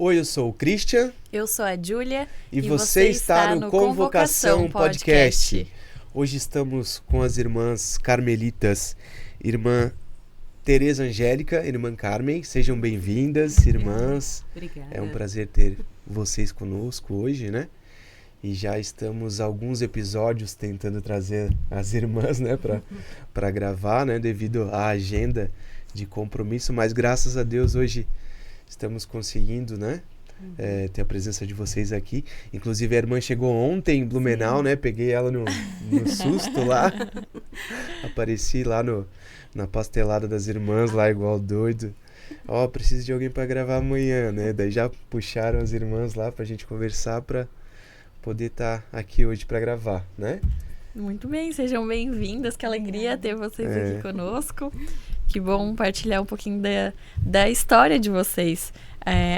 Oi, eu sou o Christian. Eu sou a Júlia. E você está no Convocação Podcast. Hoje estamos com as irmãs carmelitas, irmã Tereza Angélica, irmã Carmen. Sejam bem-vindas, irmãs. Obrigada. É um prazer ter vocês conosco hoje, né? E já estamos alguns episódios tentando trazer as irmãs, né, para gravar, né, devido à agenda de compromisso, mas graças a Deus hoje estamos conseguindo, né, ter a presença de vocês aqui. Inclusive a irmã chegou ontem em Blumenau, né, peguei ela no susto lá, apareci lá na pastelada das irmãs lá igual doido. Preciso de alguém para gravar amanhã, né, daí já puxaram as irmãs lá pra gente conversar para poder estar aqui hoje para gravar, né? Muito bem, sejam bem-vindas, que alegria ter vocês aqui conosco. Que bom partilhar um pouquinho da história de vocês.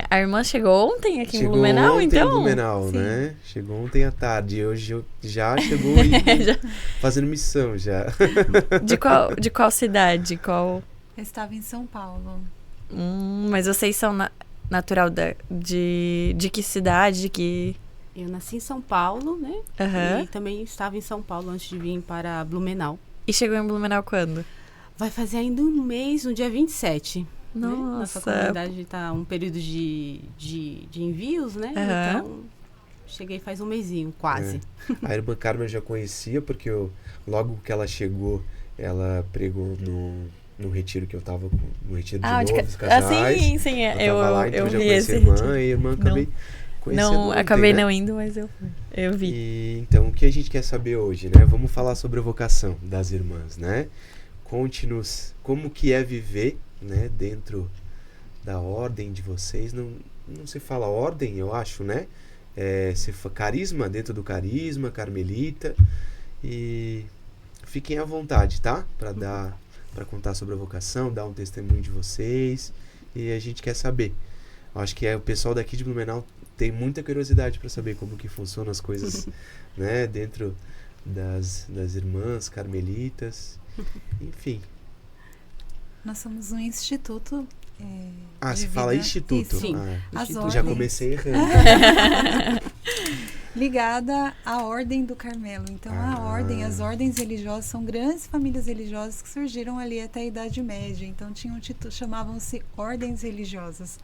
A irmã chegou ontem aqui em Blumenau, então? Chegou ontem em Blumenau, Sim. Né? Chegou ontem à tarde, hoje já chegou fazendo missão já. De qual cidade? Eu estava em São Paulo. Mas vocês são natural de que cidade, de que... Eu nasci em São Paulo, né? Uhum. E também estava em São Paulo antes de vir para Blumenau. E chegou em Blumenau quando? Vai fazer ainda um mês, no dia 27. Nossa. Né? Nossa comunidade está um período de envios, né? Uhum. Então, cheguei faz um mesinho, quase. A irmã Carmen eu já conhecia, porque logo que ela chegou, ela pregou no retiro que eu tava no retiro de novos casais. Sim, eu tava lá, então eu já vi conheci esse a irmã, retiro. e a irmã acabei conhecendo Não, ontem, acabei né? não indo, mas eu vi. E, então, o que a gente quer saber hoje, né? Vamos falar sobre a vocação das irmãs, né? Conte-nos como que é viver, né? Dentro da ordem de vocês. Não se fala ordem, eu acho, né? Se carisma, dentro do carisma, carmelita. E fiquem à vontade, tá? Para contar sobre a vocação, dar um testemunho de vocês. E a gente quer saber. Acho que o pessoal daqui de Blumenau tem muita curiosidade para saber como que funcionam as coisas, né, dentro das irmãs carmelitas, enfim. Nós somos um instituto você de fala vida. instituto? Sim. As Já ordens. comecei errando. Ligada à Ordem do Carmelo. Então, as ordens religiosas são grandes famílias religiosas que surgiram ali até a Idade Média. Então, tinham chamavam-se ordens religiosas.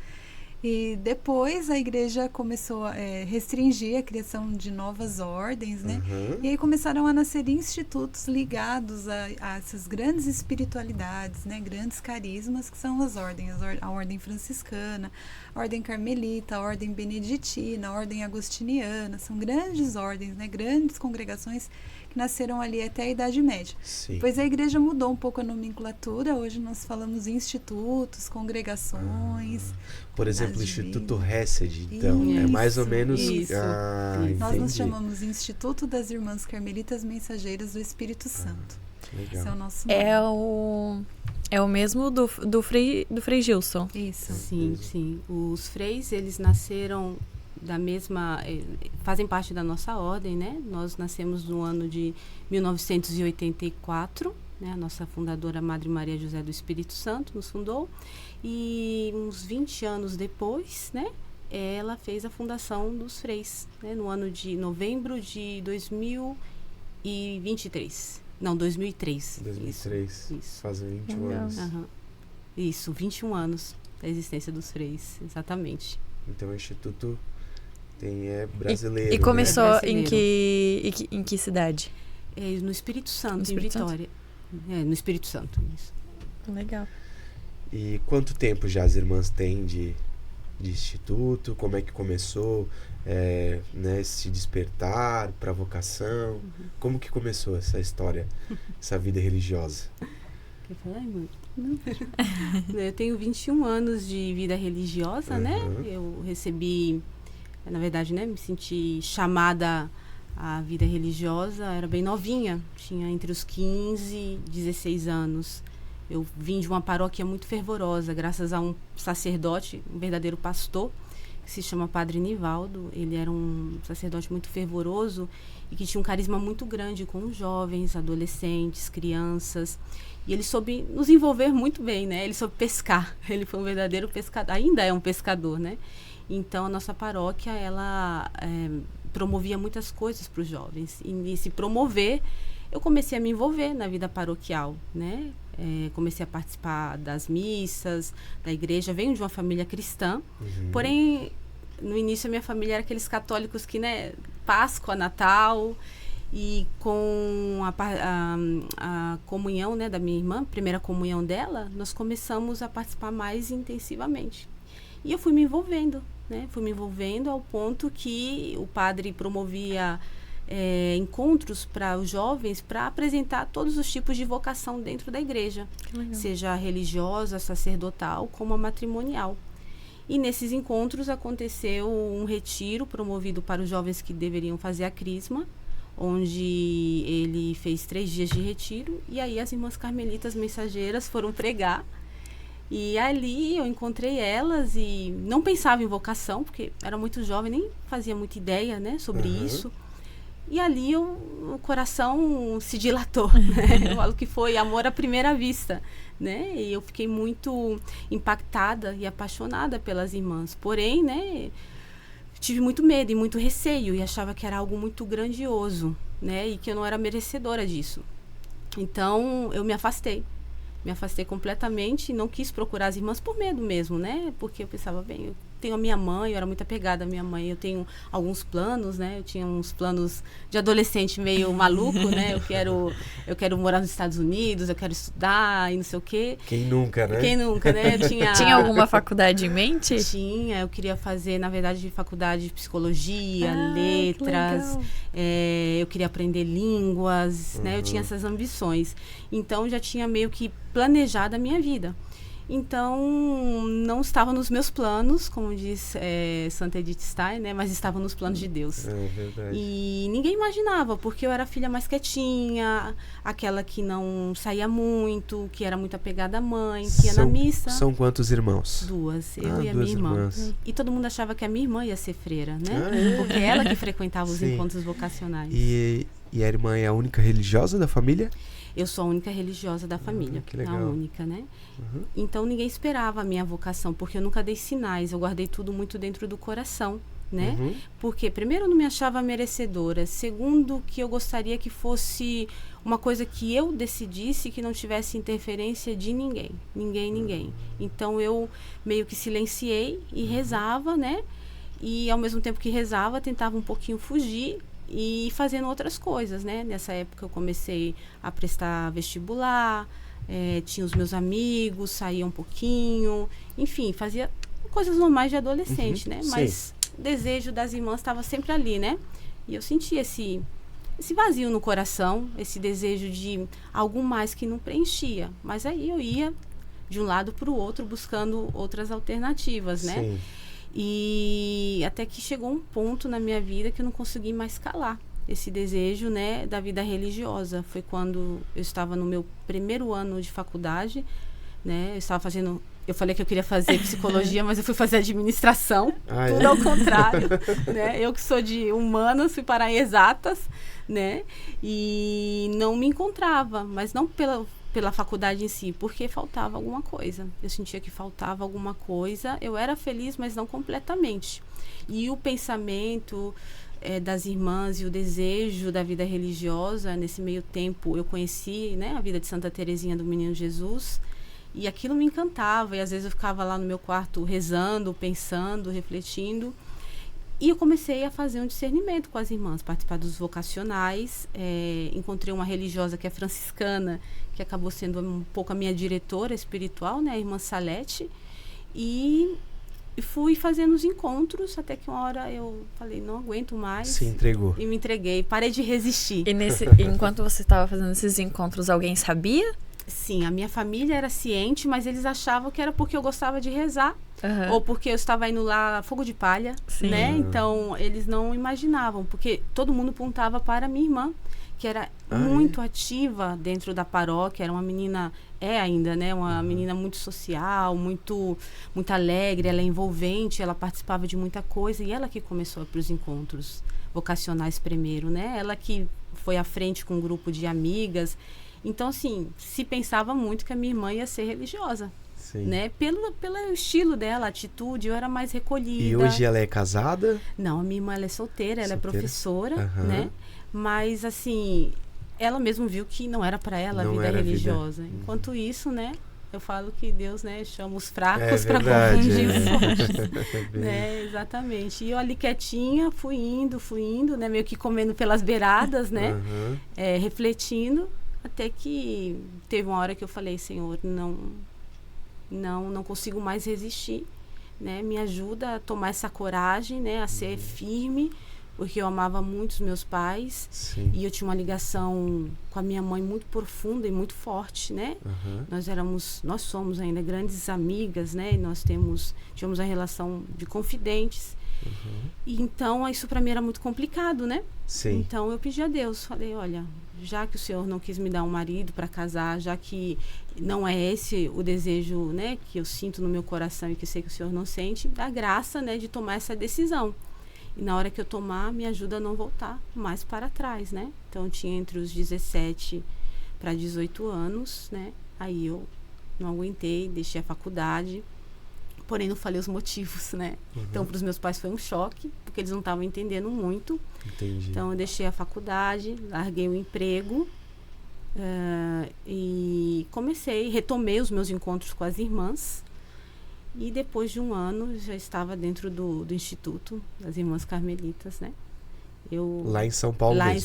E depois a igreja começou a restringir a criação de novas ordens, né? E aí começaram a nascer institutos ligados a essas grandes espiritualidades, né? Grandes carismas, que são as ordens. A ordem franciscana, a ordem carmelita, a ordem beneditina, a ordem agostiniana. São grandes ordens, né? Grandes congregações que nasceram ali até a Idade Média. Sim. Depois a igreja mudou um pouco a nomenclatura. Hoje nós falamos institutos, congregações. Por exemplo, o Instituto Hesed, então, é mais ou menos... Isso. Nós nos entendi. chamamos Instituto das Irmãs Carmelitas Mensageiras do Espírito Santo. Legal. Esse é o nosso nome. É o mesmo do Frei Gilson. Isso. Sim. Os freis, eles nasceram da mesma... fazem parte da nossa ordem, né? Nós nascemos no ano de 1984, né? A nossa fundadora, Madre Maria José do Espírito Santo, nos fundou. E uns 20 anos depois, né? Ela fez a fundação dos freis, né? No ano de novembro de 2023. Não, 2003. 2003. Isso. Fazem 21 Legal. anos. Isso, 21 anos da existência dos freis, exatamente. Então o Instituto brasileiro. E começou né? em que cidade? No Espírito Santo, No Espírito em Vitória. No Espírito Santo, isso. Legal. E quanto tempo já as irmãs têm de instituto? Como é que começou né, se despertar para a vocação? Como que começou essa história, essa vida religiosa? Quer falar, irmã? Não. Eu tenho 21 anos de vida religiosa, né? Eu recebi, na verdade, né, me senti chamada à vida religiosa, era bem novinha, tinha entre os 15 e 16 anos. Eu vim de uma paróquia muito fervorosa, graças a um sacerdote, um verdadeiro pastor, que se chama Padre Nivaldo. Ele era um sacerdote muito fervoroso e que tinha um carisma muito grande com os jovens, adolescentes, crianças. E ele soube nos envolver muito bem, né? Ele soube pescar. Ele foi um verdadeiro pescador, ainda é um pescador, né? Então, a nossa paróquia, ela promovia muitas coisas para os jovens. E nesse promover, eu comecei a me envolver na vida paroquial, né? Comecei a participar das missas, da igreja. Venho de uma família cristã, porém, no início a minha família era aqueles católicos que, né, Páscoa, Natal, e com a comunhão, né, da minha irmã, primeira comunhão dela, nós começamos a participar mais intensivamente. E eu fui me envolvendo, né? Fui me envolvendo ao ponto que o padre promovia encontros para os jovens para apresentar todos os tipos de vocação dentro da igreja, seja religiosa, sacerdotal, como a matrimonial. E nesses encontros aconteceu um retiro promovido para os jovens que deveriam fazer a crisma, onde ele fez 3 dias de retiro, e aí as irmãs carmelitas mensageiras foram pregar. E ali eu encontrei elas e não pensava em vocação, porque era muito jovem, nem fazia muita ideia, né, sobre isso. E ali o coração se dilatou, né? Eu falo que foi amor à primeira vista, né? E eu fiquei muito impactada e apaixonada pelas irmãs. Porém, né, tive muito medo e muito receio e achava que era algo muito grandioso, né? E que eu não era merecedora disso. Então, eu me afastei completamente e não quis procurar as irmãs por medo mesmo, né? Porque eu pensava, bem, eu tenho a minha mãe, eu era muito apegada à minha mãe, eu tenho alguns planos, né? Eu tinha uns planos de adolescente meio maluco, né? Eu quero morar nos Estados Unidos, eu quero estudar e não sei o quê. Quem nunca, né? Quem nunca, né? Tinha alguma faculdade em mente? Tinha, eu queria fazer, na verdade, faculdade de psicologia, letras, eu queria aprender línguas, né? Eu tinha essas ambições. Então, já tinha meio que planejado a minha vida. Então, não estava nos meus planos, como diz Santa Edith Stein, né? Mas estava nos planos de Deus. É verdade. E ninguém imaginava, porque eu era a filha mais quietinha, aquela que não saía muito, que era muito apegada à mãe, que ia na missa. São quantos irmãos? 2, eu e a minha irmã. Irmãs. E todo mundo achava que a minha irmã ia ser freira, né? Porque ela que frequentava os encontros vocacionais. E a irmã é a única religiosa da família? Eu sou a única religiosa da família, que legal. a única, né? Então, ninguém esperava a minha vocação, porque eu nunca dei sinais, eu guardei tudo muito dentro do coração, né? Porque, primeiro, eu não me achava merecedora, segundo, que eu gostaria que fosse uma coisa que eu decidisse, que não tivesse interferência de ninguém. Então, eu meio que silenciei e rezava, né? E, ao mesmo tempo que rezava, tentava um pouquinho fugir, e fazendo outras coisas, né? Nessa época eu comecei a prestar vestibular, tinha os meus amigos, saía um pouquinho, enfim, fazia coisas normais de adolescente, né? Mas o desejo das irmãs estava sempre ali, né? E eu sentia esse vazio no coração, esse desejo de algo mais que não preenchia. Mas aí eu ia de um lado para o outro buscando outras alternativas, né? Sim. E até que chegou um ponto na minha vida que eu não consegui mais calar esse desejo, né, da vida religiosa. Foi quando eu estava no meu primeiro ano de faculdade, né, eu falei que eu queria fazer psicologia, mas eu fui fazer administração, tudo ao contrário, né, eu que sou de humanas, fui parar em exatas, né, e não me encontrava, mas não pela faculdade em si, porque faltava alguma coisa. Eu sentia que faltava alguma coisa. Eu era feliz, mas não completamente. E o pensamento das irmãs e o desejo da vida religiosa, nesse meio tempo eu conheci, né, a vida de Santa Teresinha do Menino Jesus, e aquilo me encantava. E às vezes eu ficava lá no meu quarto rezando, pensando, refletindo. E eu comecei a fazer um discernimento com as irmãs, participar dos vocacionais. Encontrei uma religiosa que é franciscana, que acabou sendo um pouco a minha diretora espiritual, né, a irmã Salete. E fui fazendo os encontros, até que uma hora eu falei, não aguento mais. Se entregou. E me entreguei, parei de resistir. E enquanto você estava fazendo esses encontros, alguém sabia? Sim, a minha família era ciente, mas eles achavam que era porque eu gostava de rezar. Ou porque eu estava indo lá fogo de palha, né? Então, eles não imaginavam, porque todo mundo apontava para a minha irmã, que era muito ativa dentro da paróquia, era uma menina, ainda, né? Uma menina muito social, muito alegre, ela é envolvente, ela participava de muita coisa, e ela que começou para os encontros vocacionais primeiro, né? Ela que foi à frente com um grupo de amigas. Então, assim, se pensava muito que a minha irmã ia ser religiosa. Sim. né? Pelo estilo dela, a atitude, eu era mais recolhida. E hoje ela é casada? Não, a minha irmã ela é solteira, ela é professora, Aham. né? Mas, assim, ela mesmo viu que não era para ela Não a vida era a vida. religiosa. Enquanto isso, né? Eu falo que Deus, né, chama os fracos É para verdade, confundir os fortes. Bem- Né, exatamente. E eu ali quietinha, fui indo, né, meio que comendo pelas beiradas, né, Aham. refletindo, até que teve uma hora que eu falei, Senhor, não consigo mais resistir, né, me ajuda a tomar essa coragem, né, a ser firme, porque eu amava muito os meus pais. Sim. E eu tinha uma ligação com a minha mãe muito profunda e muito forte, né? Aham. Nós somos ainda grandes amigas, né? E tínhamos uma relação de confidentes. E então, isso para mim era muito complicado, né? Sim. Então, eu pedi a Deus, falei, olha, já que o Senhor não quis me dar um marido para casar, já que não é esse o desejo, né? Que eu sinto no meu coração e que eu sei que o Senhor não sente, dá graça, né? De tomar essa decisão. E na hora que eu tomar, me ajuda a não voltar mais para trás, né? Então, eu tinha entre os 17 para 18 anos, né? Aí eu não aguentei, deixei a faculdade. Porém, não falei os motivos, né? Então, para os meus pais foi um choque, porque eles não estavam entendendo muito. Entendi. Então, eu deixei a faculdade, larguei o emprego e retomei os meus encontros com as irmãs. E depois de um ano, já estava dentro do Instituto das Irmãs Carmelitas, né? Lá em São Paulo Lá mesmo?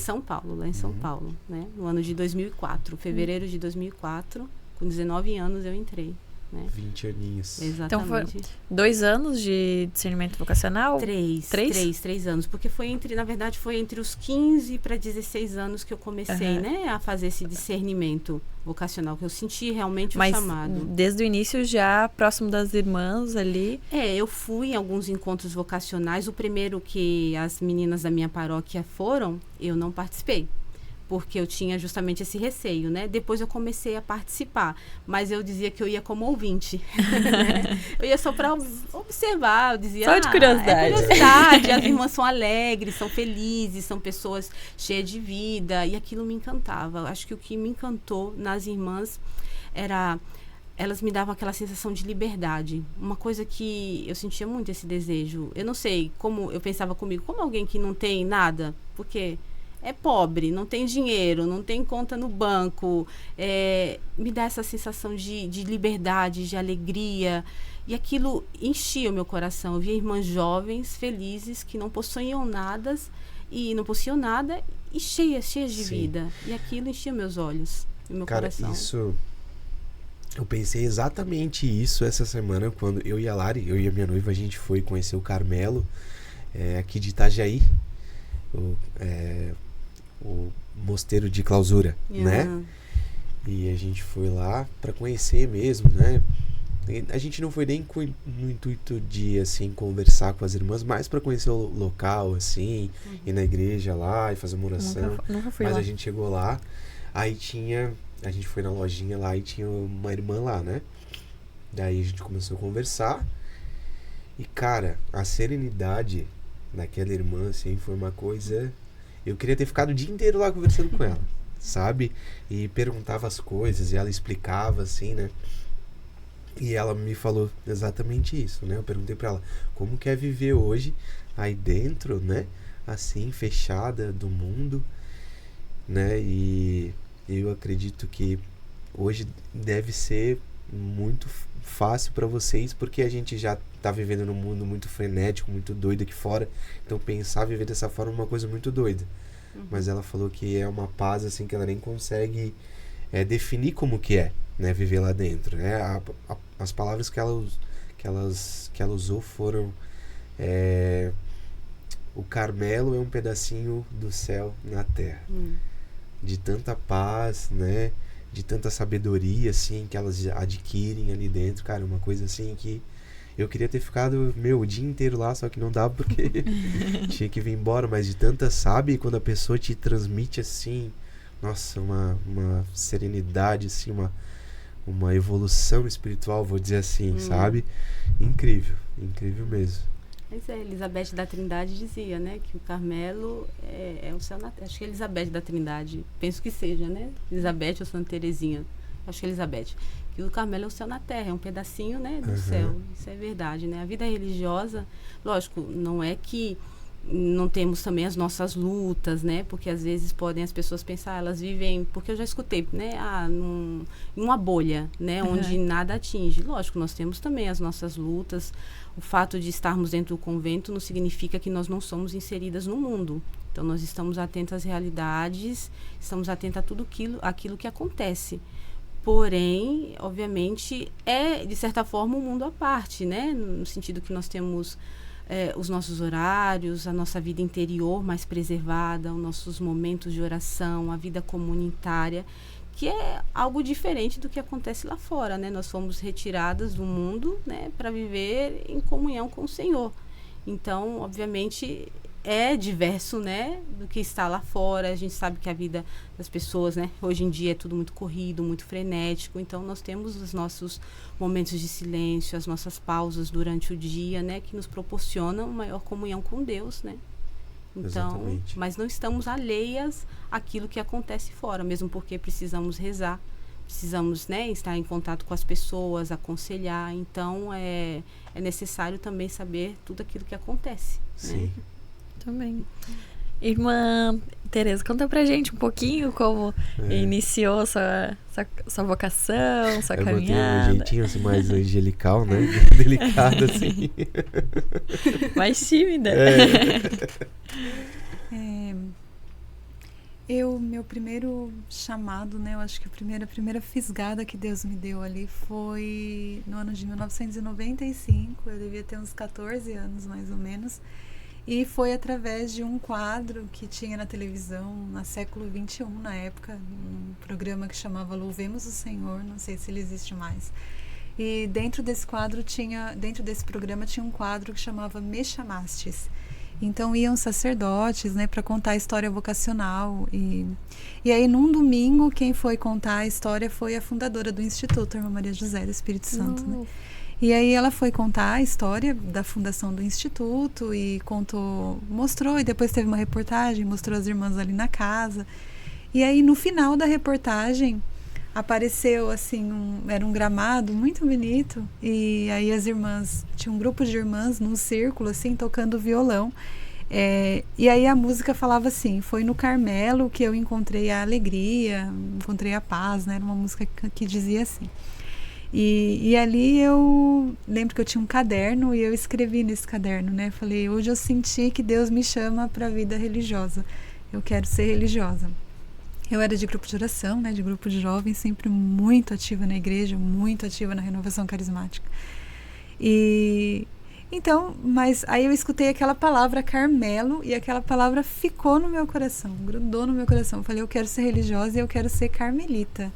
em São Paulo, né? No ano de 2004, fevereiro de 2004, com 19 anos eu entrei, né? 20 aninhos. Exatamente. 2 anos de discernimento vocacional? Três anos, porque na verdade foi entre os 15 para 16 anos que eu comecei, né, a fazer esse discernimento vocacional, que eu senti realmente o chamado. Mas desde o início já próximo das irmãs ali? Eu fui em alguns encontros vocacionais. O primeiro que as meninas da minha paróquia foram, eu não participei, porque eu tinha justamente esse receio, né? Depois eu comecei a participar, mas eu dizia que eu ia como ouvinte. Né? Eu ia só para observar, eu dizia... Só de curiosidade. É curiosidade, as irmãs são alegres, são felizes, são pessoas cheias de vida, e aquilo me encantava. Acho que o que me encantou nas irmãs era... Elas me davam aquela sensação de liberdade. Uma coisa que eu sentia muito esse desejo. Eu não sei como... Eu pensava comigo, como alguém que não tem nada, porque... é pobre, não tem dinheiro, não tem conta no banco, me dá essa sensação de liberdade, de alegria, e aquilo enchia o meu coração. Eu via irmãs jovens, felizes, que não possuíam nada e cheias de vida, e aquilo enchia meus olhos e meu coração. Isso, eu pensei exatamente isso essa semana, quando eu e a Lari, eu e a minha noiva, a gente foi conhecer o Carmelo, aqui de Itajaí, o mosteiro de clausura, né? E a gente foi lá para conhecer mesmo, né? A gente não foi nem no intuito de, assim, conversar com as irmãs, mas para conhecer o local, assim, ir na igreja lá e fazer uma oração. Nunca fui mas lá. A gente chegou lá, aí a gente foi na lojinha lá e tinha uma irmã lá, né? Daí a gente começou a conversar e, cara, a serenidade daquela irmã, assim, foi uma coisa... Eu queria ter ficado o dia inteiro lá conversando com ela, sabe? E perguntava as coisas e ela explicava, assim, né? E ela me falou exatamente isso, né? Eu perguntei pra ela, como que é viver hoje aí dentro, né? Assim, fechada do mundo, né? E eu acredito que hoje deve ser muito fácil pra vocês, porque a gente já tá vivendo num mundo muito frenético, muito doido aqui fora. Então pensar viver dessa forma é uma coisa muito doida. Mas ela falou que é uma paz assim que ela nem consegue definir como que é, né, viver lá dentro, né? As palavras que ela usou foram o Carmelo é um pedacinho do céu na terra. De tanta paz, né? De tanta sabedoria assim que elas adquirem ali dentro, cara, uma coisa assim que eu queria ter ficado, o dia inteiro lá, só que não dava porque tinha que vir embora, mas de tanta, sabe, quando a pessoa te transmite assim, nossa, uma serenidade, assim, uma evolução espiritual, vou dizer assim, sabe? Incrível mesmo. Mas Elizabeth da Trindade dizia, né, que o Carmelo é o céu na terra. Acho que é Elizabeth da Trindade, penso que seja, né? Elizabeth ou Santa Teresinha. acho que Elizabeth, que o Carmelo é o céu na terra, é um pedacinho, né, do céu. Isso é verdade, né? A vida religiosa, lógico, não é que não temos também as nossas lutas, né? Porque às vezes podem as pessoas pensar, elas vivem, porque eu já escutei, né? Em uma bolha, né? Onde nada atinge. Lógico, nós temos também as nossas lutas. O fato de estarmos dentro do convento não significa que nós não somos inseridas no mundo. Então, nós estamos atentos às realidades, estamos atentos a tudo aquilo que acontece. Porém, obviamente, é, de certa forma, um mundo à parte, né? No sentido que nós temos os nossos horários, a nossa vida interior mais preservada, os nossos momentos de oração, a vida comunitária, que é algo diferente do que acontece lá fora, né? Nós fomos retiradas do mundo, né, para viver em comunhão com o Senhor. Então, obviamente, é diverso, né, do que está lá fora. A gente sabe que a vida das pessoas, né, hoje em dia é tudo muito corrido, muito frenético. Então, nós temos os nossos momentos de silêncio, as nossas pausas durante o dia, né, que nos proporcionam maior comunhão com Deus, né? Então, exatamente. Mas não estamos alheias àquilo que acontece fora, mesmo porque precisamos rezar, precisamos, né, estar em contato com as pessoas, aconselhar. Então, é necessário também saber tudo aquilo que acontece. Sim. Né? Também. Irmã Tereza, conta pra gente um pouquinho como iniciou sua vocação, sua caminhada. Eu botei um jeitinho assim, mais angelical, né? Delicado, assim. Mais tímida. Meu primeiro chamado, né? Eu acho que a primeira fisgada que Deus me deu ali foi no ano de 1995. Eu devia ter uns 14 anos, mais ou menos. E foi através de um quadro que tinha na televisão, na século XXI, na época, um programa que chamava Louvemos o Senhor, não sei se ele existe mais. E dentro desse programa tinha um quadro que chamava Me Chamastes. Então iam sacerdotes, né, para contar a história vocacional. E aí, num domingo, quem foi contar a história foi a fundadora do Instituto, a Irmã Maria José do Espírito Santo, né? E aí ela foi contar a história da fundação do Instituto e mostrou, e depois teve uma reportagem, mostrou as irmãs ali na casa. E aí no final da reportagem apareceu assim, era um gramado muito bonito, e aí as irmãs, tinha um grupo de irmãs num círculo assim, tocando violão. E aí a música falava assim: foi no Carmelo que eu encontrei a alegria, encontrei a paz, né? Era uma música que dizia assim. E ali eu lembro que eu tinha um caderno e eu escrevi nesse caderno, né? Falei, hoje eu senti que Deus me chama para a vida religiosa. Eu quero ser religiosa. Eu era de grupo de oração, né? De grupo de jovens, sempre muito ativa na igreja, muito ativa na renovação carismática. Então, mas aí eu escutei aquela palavra Carmelo e aquela palavra ficou no meu coração, grudou no meu coração. Eu falei, eu quero ser religiosa e eu quero ser carmelita.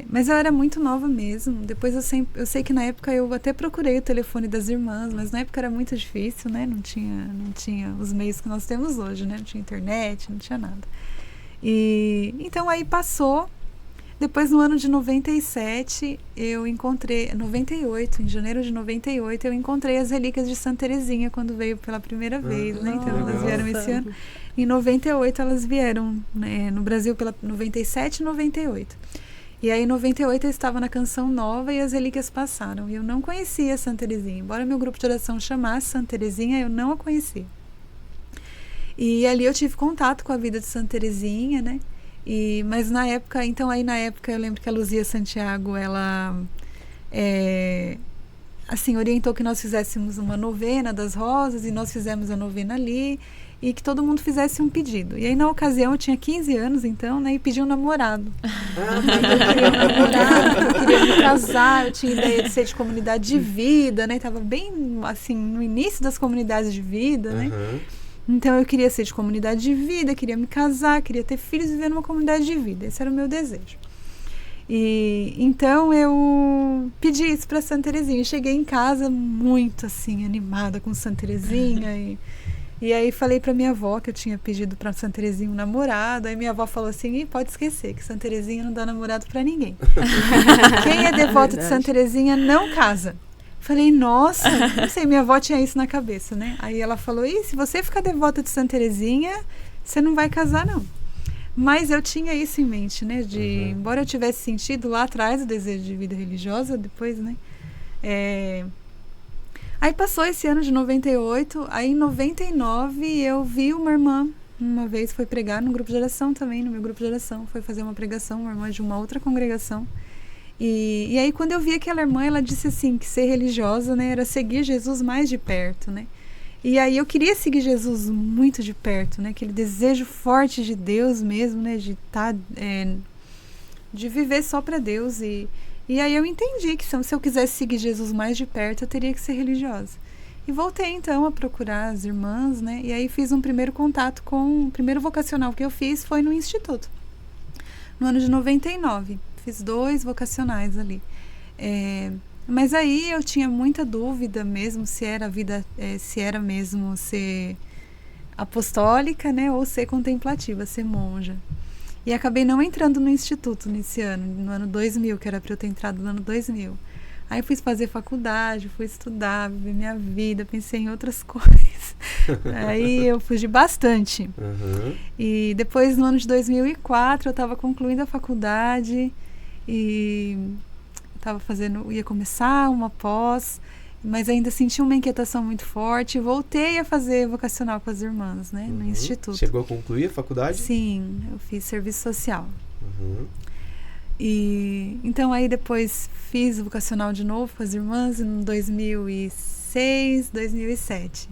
Mas eu era muito nova mesmo. Depois eu sei que na época eu até procurei o telefone das irmãs, mas na época era muito difícil, né? Não tinha os meios que nós temos hoje, né? Não tinha internet, não tinha nada. Então aí passou. Depois, no ano de 97, eu encontrei, 98, em janeiro de 98, eu encontrei as relíquias de Santa Terezinha quando veio pela primeira vez, né? Então elas vieram esse ano. Em 98 elas vieram, né, no Brasil pela 97 e 98. E aí em 98 eu estava na Canção Nova e as relíquias passaram. E eu não conhecia Santa Terezinha. Embora meu grupo de oração chamasse Santa Terezinha, eu não a conhecia. E ali eu tive contato com a vida de Santa Terezinha, né? Mas na época eu lembro que a Luzia Santiago, ela assim, orientou que nós fizéssemos uma novena das rosas, e nós fizemos a novena ali, e que todo mundo fizesse um pedido. E aí, na ocasião, eu tinha 15 anos, então, né, e pedi um namorado. Eu queria um namorado, eu queria me casar, eu tinha ideia de ser de comunidade de vida, né, estava bem, assim, no início das comunidades de vida, né. Então, eu queria ser de comunidade de vida, queria me casar, queria ter filhos e viver numa comunidade de vida. Esse era o meu desejo. Então, eu pedi isso para Santa Terezinha. Cheguei em casa muito, assim, animada com Santa Terezinha. E aí, falei para minha avó que eu tinha pedido para Santa Terezinha um namorado. Aí, minha avó falou assim, pode esquecer, que Santa Terezinha não dá namorado para ninguém. Quem é devoto de Santa Terezinha não casa. Falei, nossa, não sei, minha avó tinha isso na cabeça, né? Aí ela falou, se você ficar devota de Santa Terezinha, você não vai casar, não. Mas eu tinha isso em mente, né? Embora eu tivesse sentido lá atrás o desejo de vida religiosa, depois, né? Aí passou esse ano de 98, aí em 99 eu vi uma irmã, uma vez foi pregar no grupo de oração também, no meu grupo de oração, foi fazer uma pregação, uma irmã de uma outra congregação. E aí quando eu vi aquela irmã, ela disse assim, que ser religiosa, né, era seguir Jesus mais de perto, né? E aí eu queria seguir Jesus muito de perto, né? Aquele desejo forte de Deus mesmo, né? De viver só para Deus. E aí eu entendi que se eu quisesse seguir Jesus mais de perto, eu teria que ser religiosa. E voltei então a procurar as irmãs, né? E aí fiz um primeiro contato o primeiro vocacional que eu fiz foi no Instituto. No ano de 99. Fiz 2 vocacionais ali. Mas aí eu tinha muita dúvida mesmo se era mesmo ser apostólica, né, ou ser contemplativa, ser monja. E acabei não entrando no instituto nesse ano, no ano 2000, que era para eu ter entrado no ano 2000. Aí fui fazer faculdade, fui estudar, viver minha vida, pensei em outras coisas. Aí eu fugi bastante. E depois, no ano de 2004, eu estava concluindo a faculdade e ia começar uma pós, mas ainda senti uma inquietação muito forte. Voltei a fazer vocacional com as irmãs, né, no instituto. Chegou a concluir a faculdade? Sim, eu fiz serviço social. E então aí depois fiz vocacional de novo com as irmãs em 2006, 2007.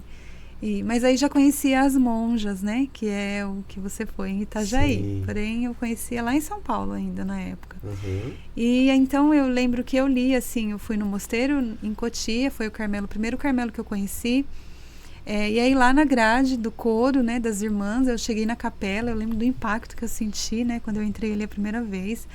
Mas aí já conhecia as monjas, né? Que é o que você foi em Itajaí. Sim. Porém, eu conhecia lá em São Paulo ainda, na época. E então eu lembro que eu li, assim, eu fui no mosteiro em Cotia, foi o primeiro Carmelo que eu conheci. E aí lá na grade do coro, né, das irmãs, eu cheguei na capela, eu lembro do impacto que eu senti, né, quando eu entrei ali a primeira vez.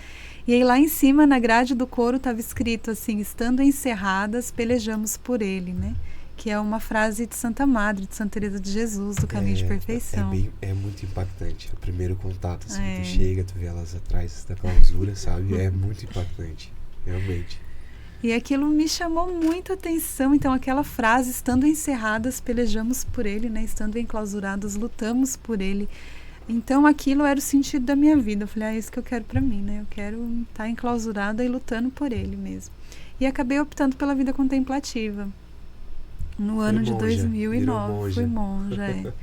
E aí lá em cima, na grade do coro, estava escrito assim, estando encerradas, pelejamos por ele, né? Que é uma frase de Santa Madre, de Santa Teresa de Jesus, do Caminho de Perfeição. É muito impactante. O primeiro contato, assim, tu chega, tu vê elas atrás da clausura, sabe? É muito impactante, realmente. E aquilo me chamou muito a atenção. Então, aquela frase, estando encerradas, pelejamos por ele, né? Estando enclausuradas, lutamos por ele. Então, aquilo era o sentido da minha vida. Eu falei, é isso que eu quero pra mim, né? Eu quero estar enclausurada e lutando por ele mesmo. E acabei optando pela vida contemplativa. No ano de 2009, fui monja.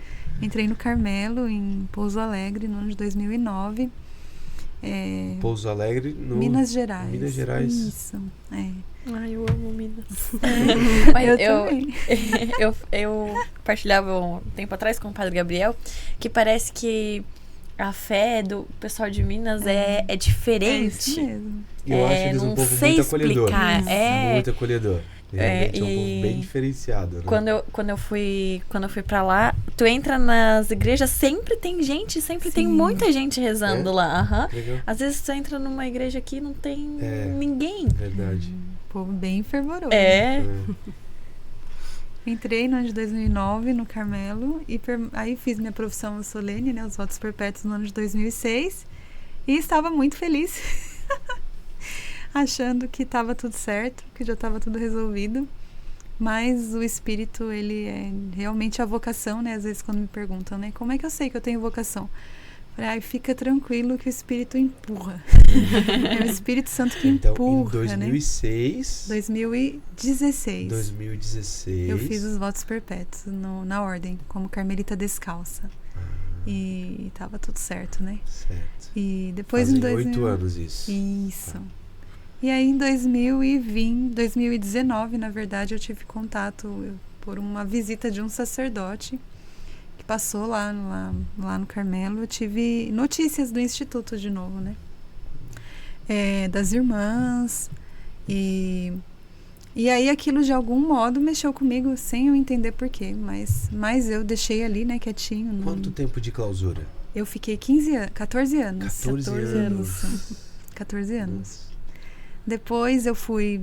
Entrei no Carmelo, em Pouso Alegre, no ano de 2009. Pouso Alegre, no Minas Gerais. Minas Gerais. Isso, Ai, eu amo Minas. Mas eu partilhava um tempo atrás com o Padre Gabriel que parece que a fé do pessoal de Minas é diferente. É isso mesmo. Eu acho eles um povo muito acolhedor. Muito acolhedor. Realmente é um povo bem diferenciado, né? Quando eu fui pra lá, tu entra nas igrejas, sempre tem gente, tem muita gente rezando lá. Às vezes tu entra numa igreja aqui e não tem ninguém. Verdade. Povo bem fervoroso. Entrei no ano de 2009 no Carmelo e aí fiz minha profissão solene, né, os votos perpétuos no ano de 2006 e estava muito feliz. Achando que estava tudo certo, que já estava tudo resolvido. Mas o espírito, ele é realmente a vocação, né? Às vezes quando me perguntam, né? Como é que eu sei que eu tenho vocação? Falei, fica tranquilo que o espírito empurra. É o Espírito Santo que empurra, então, em 2006... né? 2016. 2016. Eu fiz os votos perpétuos na ordem, como carmelita descalça. E estava tudo certo, né? Certo. E depois Fazem 8 anos isso. Isso. E aí em 2019, na verdade, eu tive contato por uma visita de um sacerdote que passou lá no Carmelo. Eu tive notícias do Instituto de novo, né? Das irmãs. E aí aquilo de algum modo mexeu comigo sem eu entender por quê. Mas eu deixei ali, né, quietinho. Quanto tempo de clausura? Eu fiquei 14 anos. 14 anos. Depois eu fui,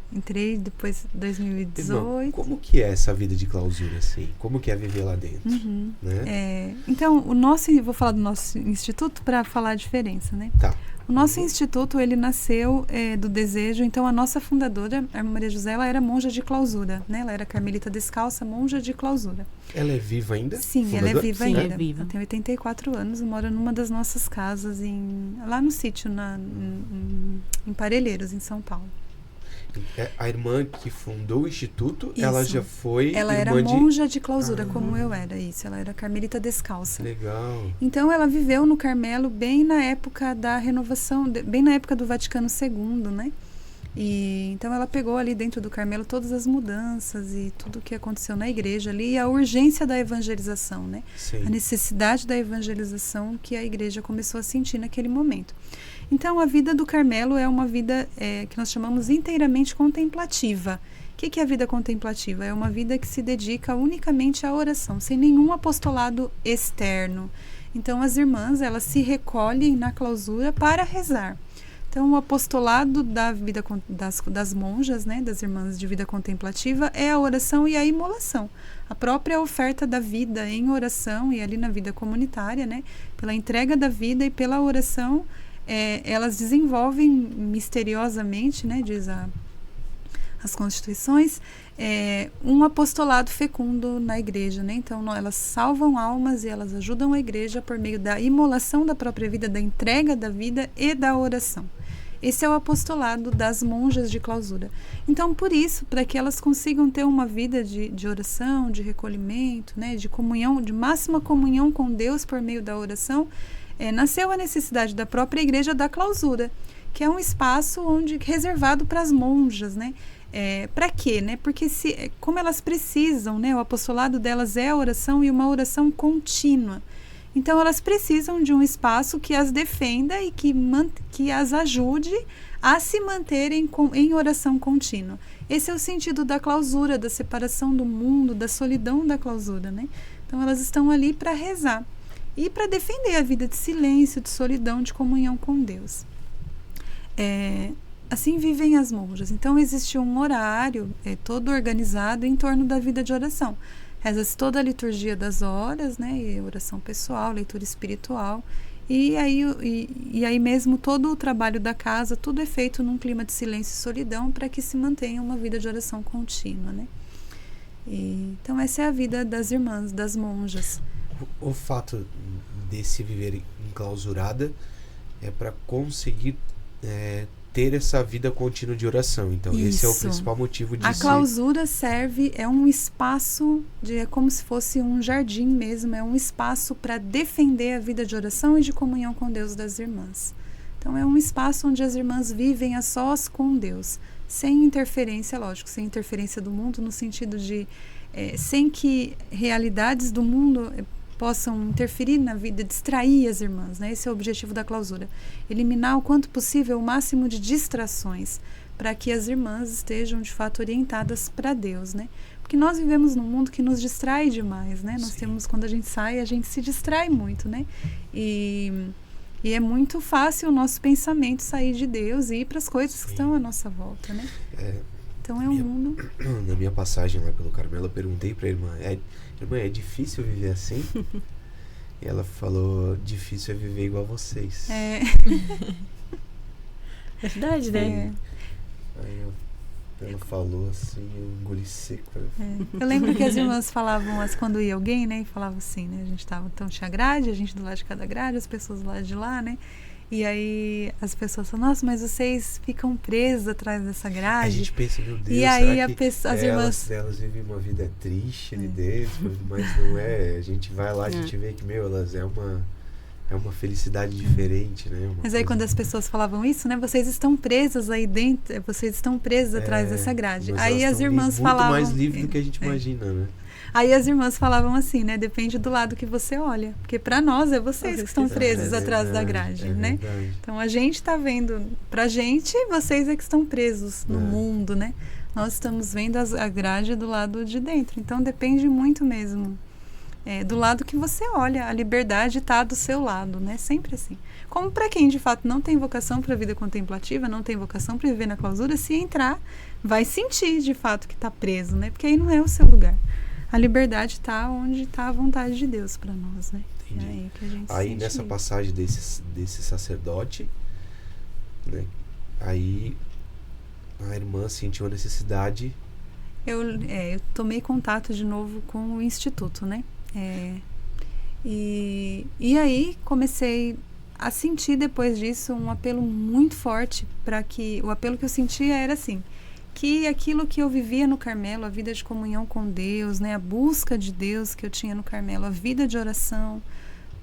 entrei depois de 2018. Irmã, como que é essa vida de clausura, assim? Como que é viver lá dentro? Né? Então, vou falar do nosso instituto para falar a diferença, né? Tá. O nosso instituto, ele nasceu do desejo. Então, a nossa fundadora, a Maria José, ela era monja de clausura, né? Ela era carmelita descalça, monja de clausura. Ela é viva ainda? Sim, fundadora? Ela é viva ainda. É viva. Ela tem 84 anos, mora numa das nossas casas, lá no sítio, em Parelheiros, em São Paulo. A irmã que fundou o instituto, isso. Ela já foi ela irmã era monja de clausura, como eu era, isso. Ela era carmelita descalça. Legal. Então, ela viveu no Carmelo bem na época da renovação, bem na época do Vaticano II, né? E, então, ela pegou ali dentro do Carmelo todas as mudanças e tudo o que aconteceu na igreja ali, e a urgência da evangelização, né? Sim. A necessidade da evangelização que a igreja começou a sentir naquele momento. Então, a vida do Carmelo é uma vida que nós chamamos inteiramente contemplativa. O que é a vida contemplativa? É uma vida que se dedica unicamente à oração, sem nenhum apostolado externo. Então, as irmãs, elas se recolhem na clausura para rezar. Então, o apostolado da vida das monjas, né, das irmãs de vida contemplativa, é a oração e a imolação. A própria oferta da vida em oração e ali na vida comunitária, né, pela entrega da vida e pela oração, elas desenvolvem misteriosamente, né, diz as constituições, um apostolado fecundo na igreja, né? Então, elas salvam almas e elas ajudam a igreja por meio da imolação da própria vida, da entrega da vida e da oração. Esse é o apostolado das monjas de clausura. Então, por isso, para que elas consigam ter uma vida de oração, de recolhimento, né, de comunhão, de máxima comunhão com Deus por meio da oração, nasceu a necessidade da própria igreja da clausura, que é um espaço reservado para as monjas, né? Para quê? Né? Porque como elas precisam, né? O apostolado delas é a oração e uma oração contínua. Então, elas precisam de um espaço que as defenda e que as ajude a se manterem em oração contínua. Esse é o sentido da clausura, da separação do mundo, da solidão da clausura, né? Então, elas estão ali para rezar e para defender a vida de silêncio, de solidão, de comunhão com Deus. Assim vivem as monjas. Então, existe um horário todo organizado em torno da vida de oração. Reza-se toda a liturgia das horas, né? E oração pessoal, leitura espiritual. E aí mesmo todo o trabalho da casa, tudo é feito num clima de silêncio e solidão para que se mantenha uma vida de oração contínua, né? Então, essa é a vida das irmãs, das monjas. O fato de se viver enclausurada é para conseguir ter essa vida contínua de oração. Então, isso. Esse é o principal motivo de A clausura é um espaço, é como se fosse um jardim mesmo, é um espaço para defender a vida de oração e de comunhão com Deus das irmãs. Então, é um espaço onde as irmãs vivem a sós com Deus, sem interferência, lógico, sem interferência do mundo, no sentido de sem que realidades do mundo possam interferir na vida, distrair as irmãs, né? Esse é o objetivo da clausura. Eliminar o quanto possível o máximo de distrações para que as irmãs estejam de fato orientadas para Deus, né? Porque nós vivemos num mundo que nos distrai demais, né? Nós temos, quando a gente sai, a gente se distrai muito, né? E é muito fácil o nosso pensamento sair de Deus e ir para as coisas que estão à nossa volta, né? Então é um mundo... Na minha passagem lá pelo Carmelo, eu perguntei para a irmã, irmã, é difícil viver assim? E ela falou, difícil é viver igual a vocês. Verdade, né? Aí ela falou assim, eu engoli seco. Eu lembro que as irmãs falavam, quando ia alguém, né? E falavam assim, né? A gente tava, então tinha grade, a gente do lado de cada grade, as pessoas do lado de lá, né? E aí as pessoas falam, nossa, mas vocês ficam presos atrás dessa grade. A gente pensa, meu Deus, e aí as irmãs... elas vivem uma vida triste ali dentro, mas não é. A gente vai lá, a gente vê que, elas é uma felicidade diferente, né? Mas aí quando as pessoas falavam isso, né? Vocês estão presas aí dentro, vocês estão presos atrás dessa grade. Aí as irmãs falavam... Muito mais livre do que a gente imagina, né? Aí as irmãs falavam assim, né? Depende do lado que você olha. Porque para nós é vocês que estão presos atrás da grade, né? Então a gente está vendo, pra gente, vocês é que estão presos no mundo, né? Nós estamos vendo a grade do lado de dentro. Então depende muito mesmo do lado que você olha. A liberdade está do seu lado, né? Sempre assim. Como para quem de fato não tem vocação para a vida contemplativa, não tem vocação para viver na clausura, se entrar, vai sentir de fato que está preso, né? Porque aí não é o seu lugar. A liberdade está onde está a vontade de Deus para nós, né? Entendi. É aí que a gente aí nessa passagem desse sacerdote, né? Aí a irmã sentiu a necessidade. Eu tomei contato de novo com o Instituto, né? E aí comecei a sentir depois disso um apelo muito forte o apelo que eu sentia era assim, que aquilo que eu vivia no Carmelo, a vida de comunhão com Deus, né? A busca de Deus que eu tinha no Carmelo, a vida de oração,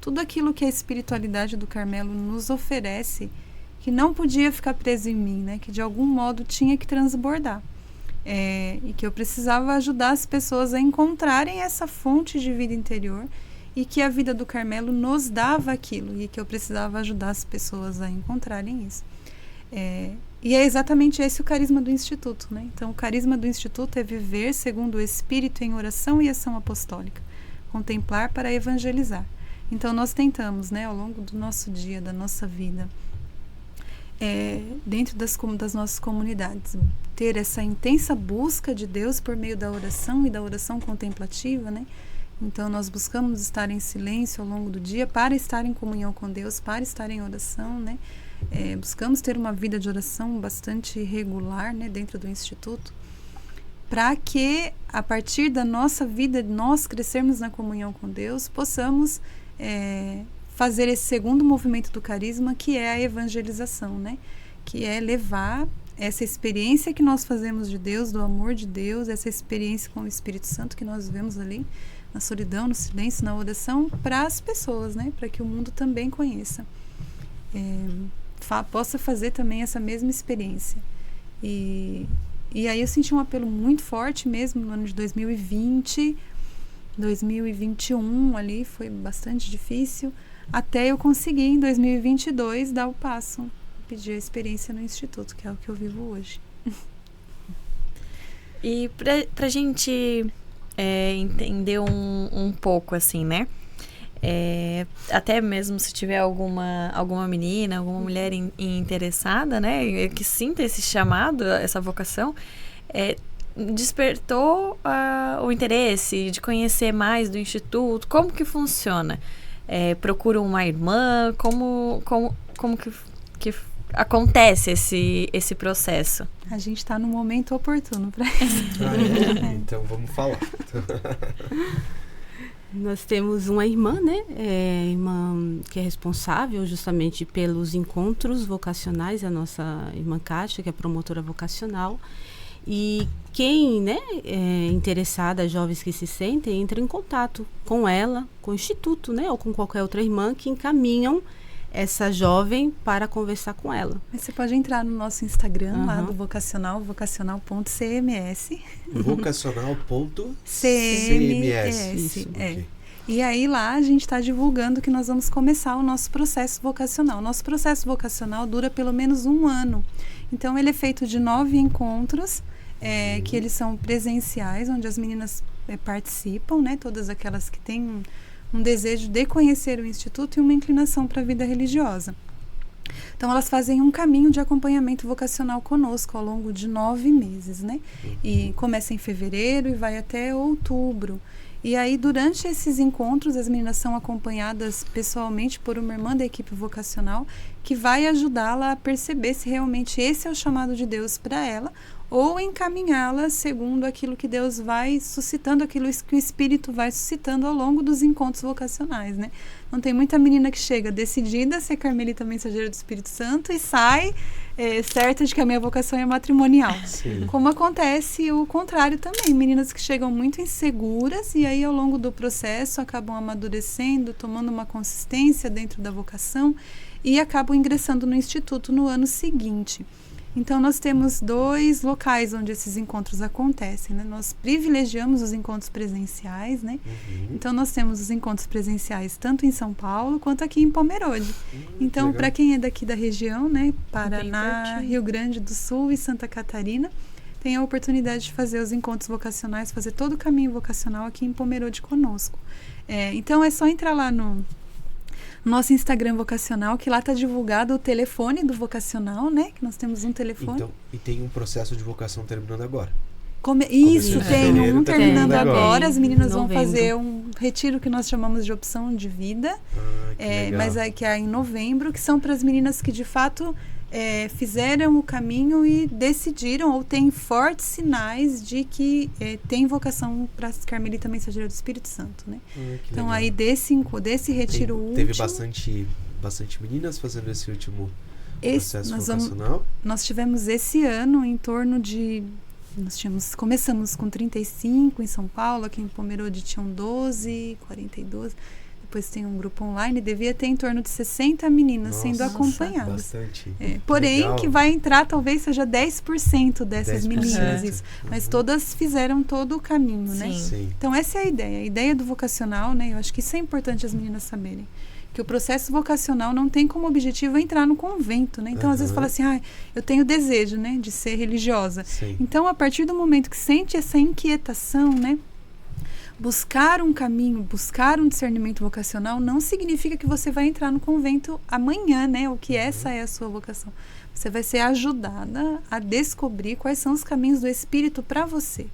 tudo aquilo que a espiritualidade do Carmelo nos oferece, que não podia ficar preso em mim, né? Que de algum modo tinha que transbordar. E que eu precisava ajudar as pessoas a encontrarem essa fonte de vida interior e que a vida do Carmelo nos dava aquilo e que eu precisava ajudar as pessoas a encontrarem isso. E é exatamente esse o carisma do Instituto, né? Então, o carisma do Instituto é viver segundo o Espírito em oração e ação apostólica, contemplar para evangelizar. Então, nós tentamos, né, ao longo do nosso dia, da nossa vida, dentro das nossas comunidades, ter essa intensa busca de Deus por meio da oração e da oração contemplativa, né? Então, nós buscamos estar em silêncio ao longo do dia para estar em comunhão com Deus, para estar em oração, né? Buscamos ter uma vida de oração bastante regular, né, dentro do Instituto, para que, a partir da nossa vida, nós crescermos na comunhão com Deus, possamos fazer esse segundo movimento do carisma, que é a evangelização, né? Que é levar essa experiência que nós fazemos de Deus, do amor de Deus, essa experiência com o Espírito Santo que nós vivemos ali, na solidão, no silêncio, na oração, para as pessoas, né? Para que o mundo também conheça. Possa fazer também essa mesma experiência. E aí eu senti um apelo muito forte mesmo no ano de 2020, 2021 ali, foi bastante difícil, até eu conseguir em 2022 dar o passo, pedir a experiência no Instituto, que é o que eu vivo hoje. E pra gente entender um pouco assim, né? Até mesmo se tiver alguma menina, alguma mulher interessada, né, que sinta esse chamado, essa vocação, despertou o interesse de conhecer mais do Instituto. Como que funciona? Procura uma irmã? Como que acontece esse processo? A gente está no momento oportuno para isso. Então vamos falar. Nós temos uma irmã, né? Irmã que é responsável justamente pelos encontros vocacionais, a nossa irmã Kátia, que é promotora vocacional. E quem, né, é interessada, jovens que se sentem, entra em contato com ela, com o Instituto, né? Ou com qualquer outra irmã que encaminham essa jovem para conversar com ela. Mas você pode entrar no nosso Instagram, lá do vocacional, vocacional.cms. Vocacional.cms. Isso, okay. E aí lá a gente está divulgando que nós vamos começar o nosso processo vocacional. Nosso processo vocacional dura pelo menos 1 ano. Então ele é feito de 9 encontros, que eles são presenciais, onde as meninas participam, né? Todas aquelas que têm um desejo de conhecer o Instituto e uma inclinação para a vida religiosa. Então, elas fazem um caminho de acompanhamento vocacional conosco ao longo de 9 meses, né? E começa em fevereiro e vai até outubro. E aí, durante esses encontros, as meninas são acompanhadas pessoalmente por uma irmã da equipe vocacional que vai ajudá-la a perceber se realmente esse é o chamado de Deus para ela, ou encaminhá-la segundo aquilo que Deus vai suscitando, aquilo que o Espírito vai suscitando ao longo dos encontros vocacionais, né? Não tem muita menina que chega decidida a ser carmelita mensageira do Espírito Santo e sai certa de que a minha vocação é matrimonial. Sim. Como acontece o contrário também, meninas que chegam muito inseguras e aí ao longo do processo acabam amadurecendo, tomando uma consistência dentro da vocação e acabam ingressando no Instituto no ano seguinte. Então, nós temos 2 locais onde esses encontros acontecem, né? Nós privilegiamos os encontros presenciais, né? Então, nós temos os encontros presenciais tanto em São Paulo quanto aqui em Pomerode. Então, para quem é daqui da região, né? Paraná, Rio Grande do Sul e Santa Catarina, tem a oportunidade de fazer os encontros vocacionais, fazer todo o caminho vocacional aqui em Pomerode conosco. Então, é só entrar lá no nosso Instagram vocacional, que lá está divulgado o telefone do vocacional, né? Que nós temos um telefone. Então, e tem um processo de vocação terminando agora. Isso, tem um terminando agora. As meninas vão Novembro. fazer um retiro que nós chamamos de opção de vida, Que legal. mas que é em novembro, que são para as meninas que de fato fizeram o caminho e decidiram, ou têm fortes sinais de que tem vocação para Carmelita Mensageira do Espírito Santo, né? Então, legal. aí desse retiro último... Teve bastante meninas fazendo esse último processo vocacional? Nós tivemos esse ano em torno de... Começamos com 35 em São Paulo, aqui em Pomerode tinham 12, 42... Depois tem um grupo online, devia ter em torno de 60 meninas sendo acompanhadas. Bastante. Porém, Legal. que vai entrar talvez seja 10% dessas 10%. meninas. Isso. Mas todas fizeram todo o caminho, né? Sim. Então, essa é a ideia. A ideia do vocacional, né? Eu acho que isso é importante as meninas saberem. Que o processo vocacional não tem como objetivo entrar no convento, né? Então, às vezes fala assim, eu tenho desejo, né? De ser religiosa. Sim. Então, a partir do momento que sente essa inquietação, né? Buscar um caminho, buscar um discernimento vocacional não significa que você vai entrar no convento amanhã, né? Ou que essa é a sua vocação. Você vai ser ajudada a descobrir quais são os caminhos do Espírito para você.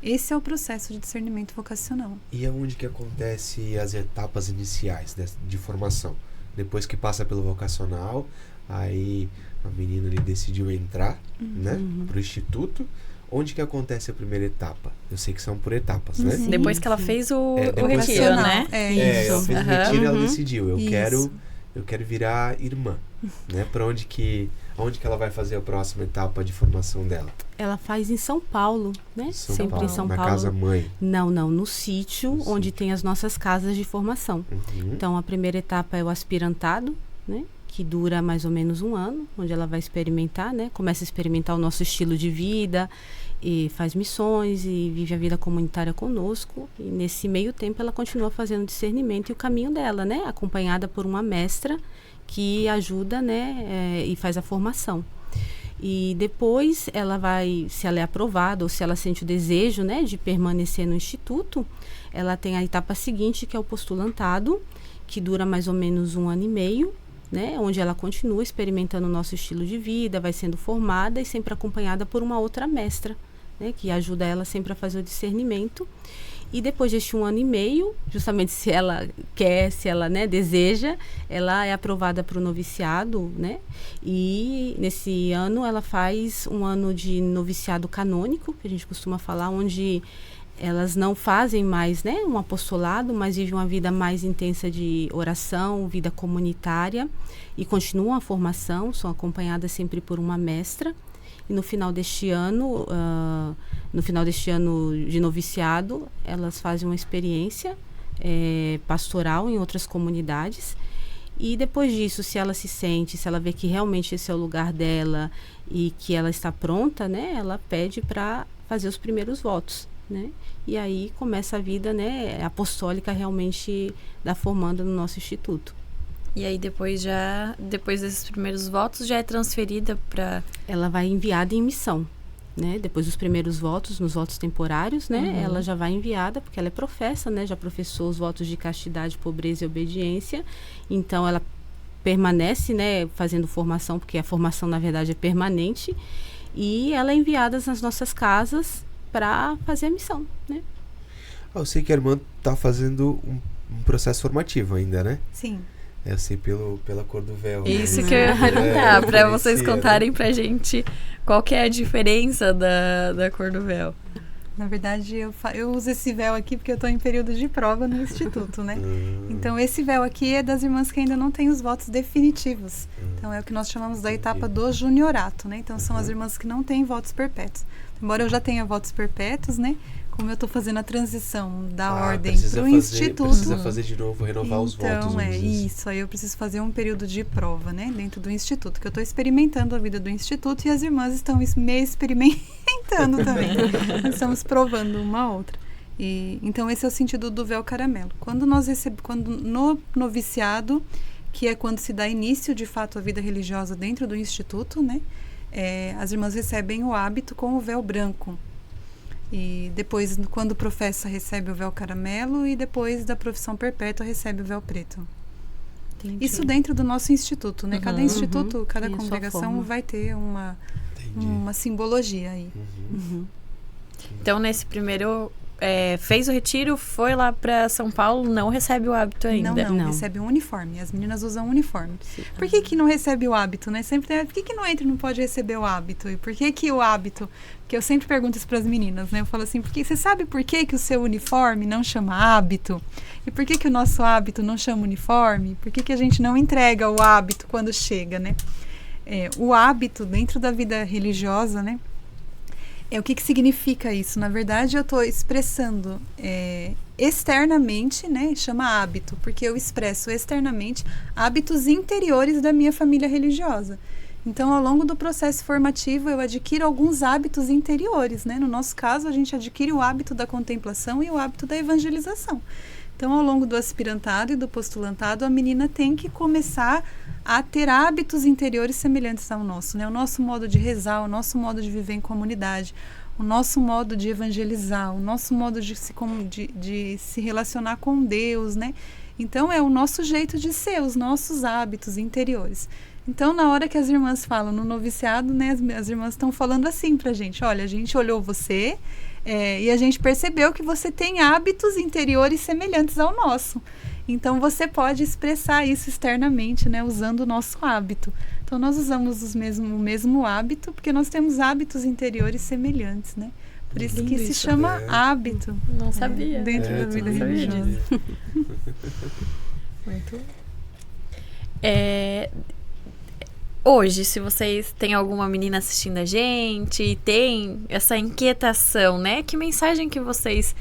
Esse é o processo de discernimento vocacional. E é onde que acontece as etapas iniciais de formação? Depois que passa pelo vocacional, aí a menina ali decidiu entrar, né? Pro instituto. Onde que acontece a primeira etapa? Eu sei que são por etapas, né? Depois que ela fez o depois retiro, né? Ela fez o retiro e ela decidiu. Eu Isso. quero virar irmã, né? Para onde que ela vai fazer a próxima etapa de formação dela? Ela faz em São Paulo, né? Sempre em São na Paulo. casa mãe. Não, no sítio, onde tem as nossas casas de formação. Então, a primeira etapa é o aspirantado, né? Que dura mais ou menos 1 ano, onde ela vai experimentar, né? Começa a experimentar o nosso estilo de vida, e faz missões e vive a vida comunitária conosco. E nesse meio tempo ela continua fazendo discernimento e o caminho dela, né? Acompanhada por uma mestra que ajuda, né? E faz a formação. E depois ela vai, se ela é aprovada ou se ela sente o desejo, né? De permanecer no instituto, ela tem a etapa seguinte, que é o postulantado, que dura mais ou menos 1 ano e meio, né, onde ela continua experimentando o nosso estilo de vida, vai sendo formada e sempre acompanhada por uma outra mestra, né, que ajuda ela sempre a fazer o discernimento. E depois deste 1 ano e meio, justamente se ela quer, se ela, né, deseja, ela é aprovada para o noviciado, né, e nesse ano ela faz 1 ano de noviciado canônico, que a gente costuma falar, onde elas não fazem mais, né, um apostolado, mas vivem uma vida mais intensa de oração, vida comunitária, e continuam a formação, são acompanhadas sempre por uma mestra. E no final deste ano, de noviciado, elas fazem uma experiência pastoral em outras comunidades. E depois disso, se ela se ela vê que realmente esse é o lugar dela e que ela está pronta, né, ela pede para fazer os primeiros votos, né? E aí começa a vida, né, apostólica realmente da formanda no nosso instituto. E aí depois desses primeiros votos já é transferida para... Ela vai enviada em missão, né? Depois dos primeiros votos, nos votos temporários, né? Ela já vai enviada, porque ela é professa, né? Já professou os votos de castidade, pobreza e obediência. Então ela permanece, né, fazendo formação, porque a formação na verdade é permanente. E ela é enviada nas nossas casas para fazer a missão, né? Eu sei que a irmã está fazendo um processo formativo ainda, né? Sim. Eu sei pela cor do véu. Isso que eu ia perguntar, para vocês contarem pra gente qual que é a diferença da cor do véu. Na verdade, eu uso esse véu aqui porque eu estou em período de prova no instituto, né? Então, esse véu aqui é das irmãs que ainda não têm os votos definitivos. Então, é o que nós chamamos da etapa do juniorato, né? Então, são as irmãs que não têm votos perpétuos. Embora eu já tenha votos perpétuos, né? Como eu estou fazendo a transição da ordem para o instituto. Precisa fazer de novo, renovar os votos. Então, isso. Aí eu preciso fazer um período de prova, né? Dentro do instituto, que eu estou experimentando a vida do instituto e as irmãs estão me experimentando também. Nós estamos provando uma a outra. Então, esse é o sentido do véu caramelo. Quando no noviciado, que é quando se dá início, de fato, à vida religiosa dentro do instituto, né? As irmãs recebem o hábito com o véu branco. E depois, quando professa, recebe o véu caramelo, e depois da profissão perpétua recebe o véu preto. Entendi. Isso dentro do nosso instituto, né? Cada instituto, cada congregação vai ter uma simbologia aí. Então, nesse primeiro fez o retiro, foi lá para São Paulo, não recebe o hábito ainda. Não, recebe um uniforme. As meninas usam uniforme. Por que não recebe o hábito, né? Sempre tem, por que não entra e não pode receber o hábito? E por que o hábito? Porque eu sempre pergunto isso para as meninas, né? Eu falo assim, porque você sabe por que o seu uniforme não chama hábito? E por que o nosso hábito não chama uniforme? Por que a gente não entrega o hábito quando chega, né? O hábito dentro da vida religiosa, né? O que significa isso? Na verdade, eu estou expressando externamente, né? Chama hábito, porque eu expresso externamente hábitos interiores da minha família religiosa. Então, ao longo do processo formativo, eu adquiro alguns hábitos interiores, né? No nosso caso, a gente adquire o hábito da contemplação e o hábito da evangelização. Então, ao longo do aspirantado e do postulantado, a menina tem que começar a ter hábitos interiores semelhantes ao nosso, né? O nosso modo de rezar, o nosso modo de viver em comunidade, o nosso modo de evangelizar, o nosso modo de se relacionar com Deus, né? Então, é o nosso jeito de ser, os nossos hábitos interiores. Então, na hora que as irmãs falam no noviciado, né? As irmãs estão falando assim pra gente, olha, a gente olhou você e a gente percebeu que você tem hábitos interiores semelhantes ao nosso. Então, você pode expressar isso externamente, né, usando o nosso hábito. Então, nós usamos o mesmo hábito, porque nós temos hábitos interiores semelhantes, né? Por isso que se chama hábito. Não sabia. Dentro da vida religiosa. Muito. Hoje, se vocês têm alguma menina assistindo a gente e tem essa inquietação, né? Que mensagem que vocês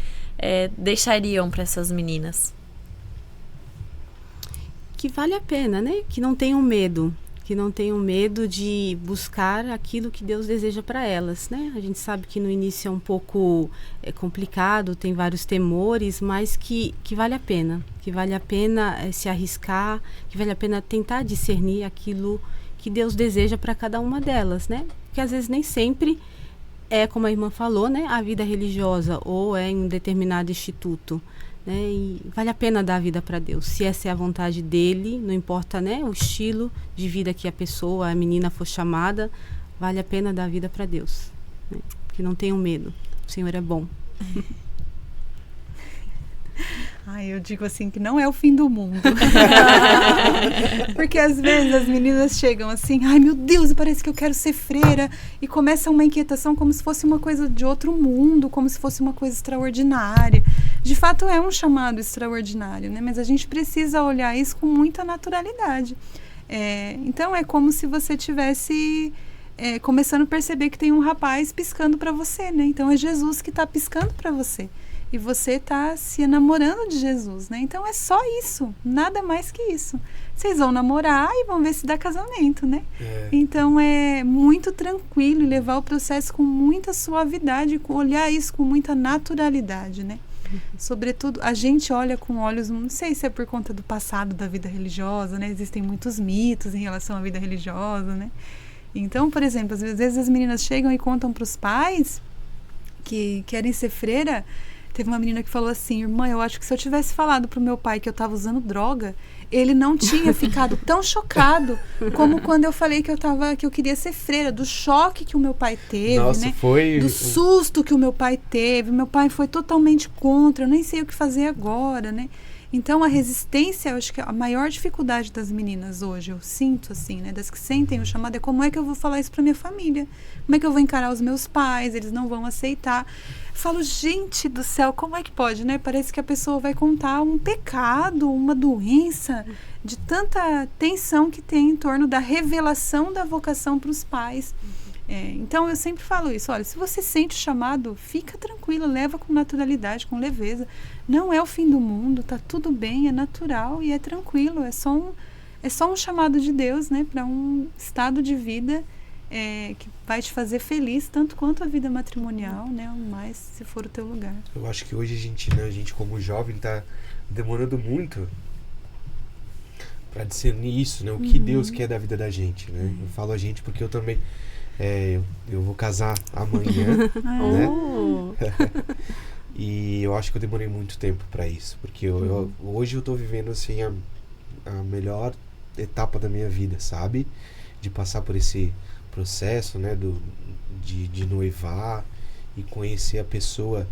deixariam para essas meninas? Que vale a pena, né? Que não tenham medo. Que não tenham medo de buscar aquilo que Deus deseja para elas, né? A gente sabe que no início é um pouco complicado, tem vários temores, mas que vale a pena. Que vale a pena se arriscar, que vale a pena tentar discernir aquilo que Deus deseja para cada uma delas, né? Porque às vezes nem sempre como a irmã falou, né? A vida religiosa ou em um determinado instituto. Né, e vale a pena dar a vida para Deus, se essa é a vontade dele, não importa, né, o estilo de vida que a menina for chamada, vale a pena dar a vida para Deus, né, que não tenham medo, o Senhor é bom. Eu digo assim que não é o fim do mundo. Porque às vezes as meninas chegam assim, ai meu Deus, parece que eu quero ser freira, e começa uma inquietação como se fosse uma coisa de outro mundo, como se fosse uma coisa extraordinária. De fato é um chamado extraordinário, né? Mas a gente precisa olhar isso com muita naturalidade. Então é como se você tivesse começando a perceber que tem um rapaz piscando para você, né? Então é Jesus que está piscando para você. E você está se enamorando de Jesus, né? Então é só isso, nada mais que isso. Vocês vão namorar e vão ver se dá casamento, né? Então é muito tranquilo e levar o processo com muita suavidade, olhar isso com muita naturalidade, né? Sobretudo, a gente olha com olhos, não sei se é por conta do passado da vida religiosa, né? Existem muitos mitos em relação à vida religiosa, né? Então, por exemplo, às vezes as meninas chegam e contam para os pais que querem ser freira. Teve uma menina que falou assim, irmã, eu acho que se eu tivesse falado pro meu pai que eu estava usando droga, ele não tinha ficado tão chocado como quando eu falei que eu queria ser freira, do choque que o meu pai teve, Nossa, né? foi... Do susto que o meu pai teve. Meu pai foi totalmente contra, eu nem sei o que fazer agora, né? Então, a resistência, eu acho que a maior dificuldade das meninas hoje, eu sinto assim, né? Das que sentem o chamado, é como é que eu vou falar isso pra minha família? Como é que eu vou encarar os meus pais? Eles não vão aceitar. Falo, gente do céu, como é que pode, né? Parece que a pessoa vai contar um pecado, uma doença, de tanta tensão que tem em torno da revelação da vocação para os pais. Então, eu sempre falo isso, olha, se você sente o chamado, fica tranquilo, leva com naturalidade, com leveza. Não é o fim do mundo, tá tudo bem, é natural e é tranquilo, é só um chamado de Deus, né? Para um estado de vida que vai te fazer feliz, tanto quanto a vida matrimonial, né? Mais se for o teu lugar. Eu acho que hoje a gente como jovem tá demorando muito para discernir isso, né? O que Deus quer da vida da gente, né? Eu falo a gente porque eu também eu vou casar amanhã, né? E eu acho que eu demorei muito tempo para isso, porque hoje eu tô vivendo assim a melhor etapa da minha vida, sabe? De passar por esse processo, né, de noivar e conhecer a pessoa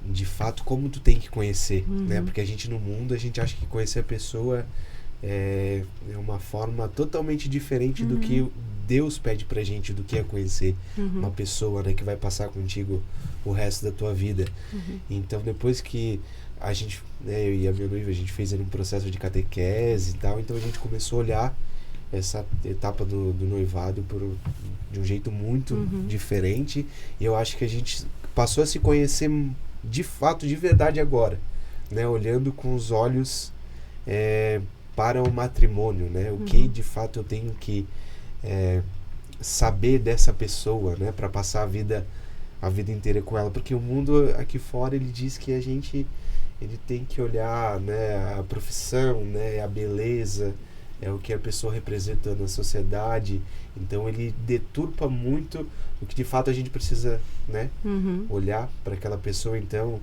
de fato como tu tem que conhecer, né? Porque a gente no mundo, a gente acha que conhecer a pessoa é uma forma totalmente diferente do que Deus pede pra gente, do que é conhecer uma pessoa, né, que vai passar contigo o resto da tua vida. Então depois que a gente, né, eu e a minha noiva, a gente fez um processo de catequese e tal, então a gente começou a olhar essa etapa do noivado de um jeito muito diferente, e eu acho que a gente passou a se conhecer de fato, de verdade agora, né, olhando com os olhos para o matrimônio, né, o que de fato eu tenho que saber dessa pessoa, né, para passar a vida inteira com ela, porque o mundo aqui fora, ele diz que ele tem que olhar, né, a profissão, né, a beleza, o que a pessoa representa na sociedade, então ele deturpa muito o que de fato a gente precisa, né, olhar para aquela pessoa. Então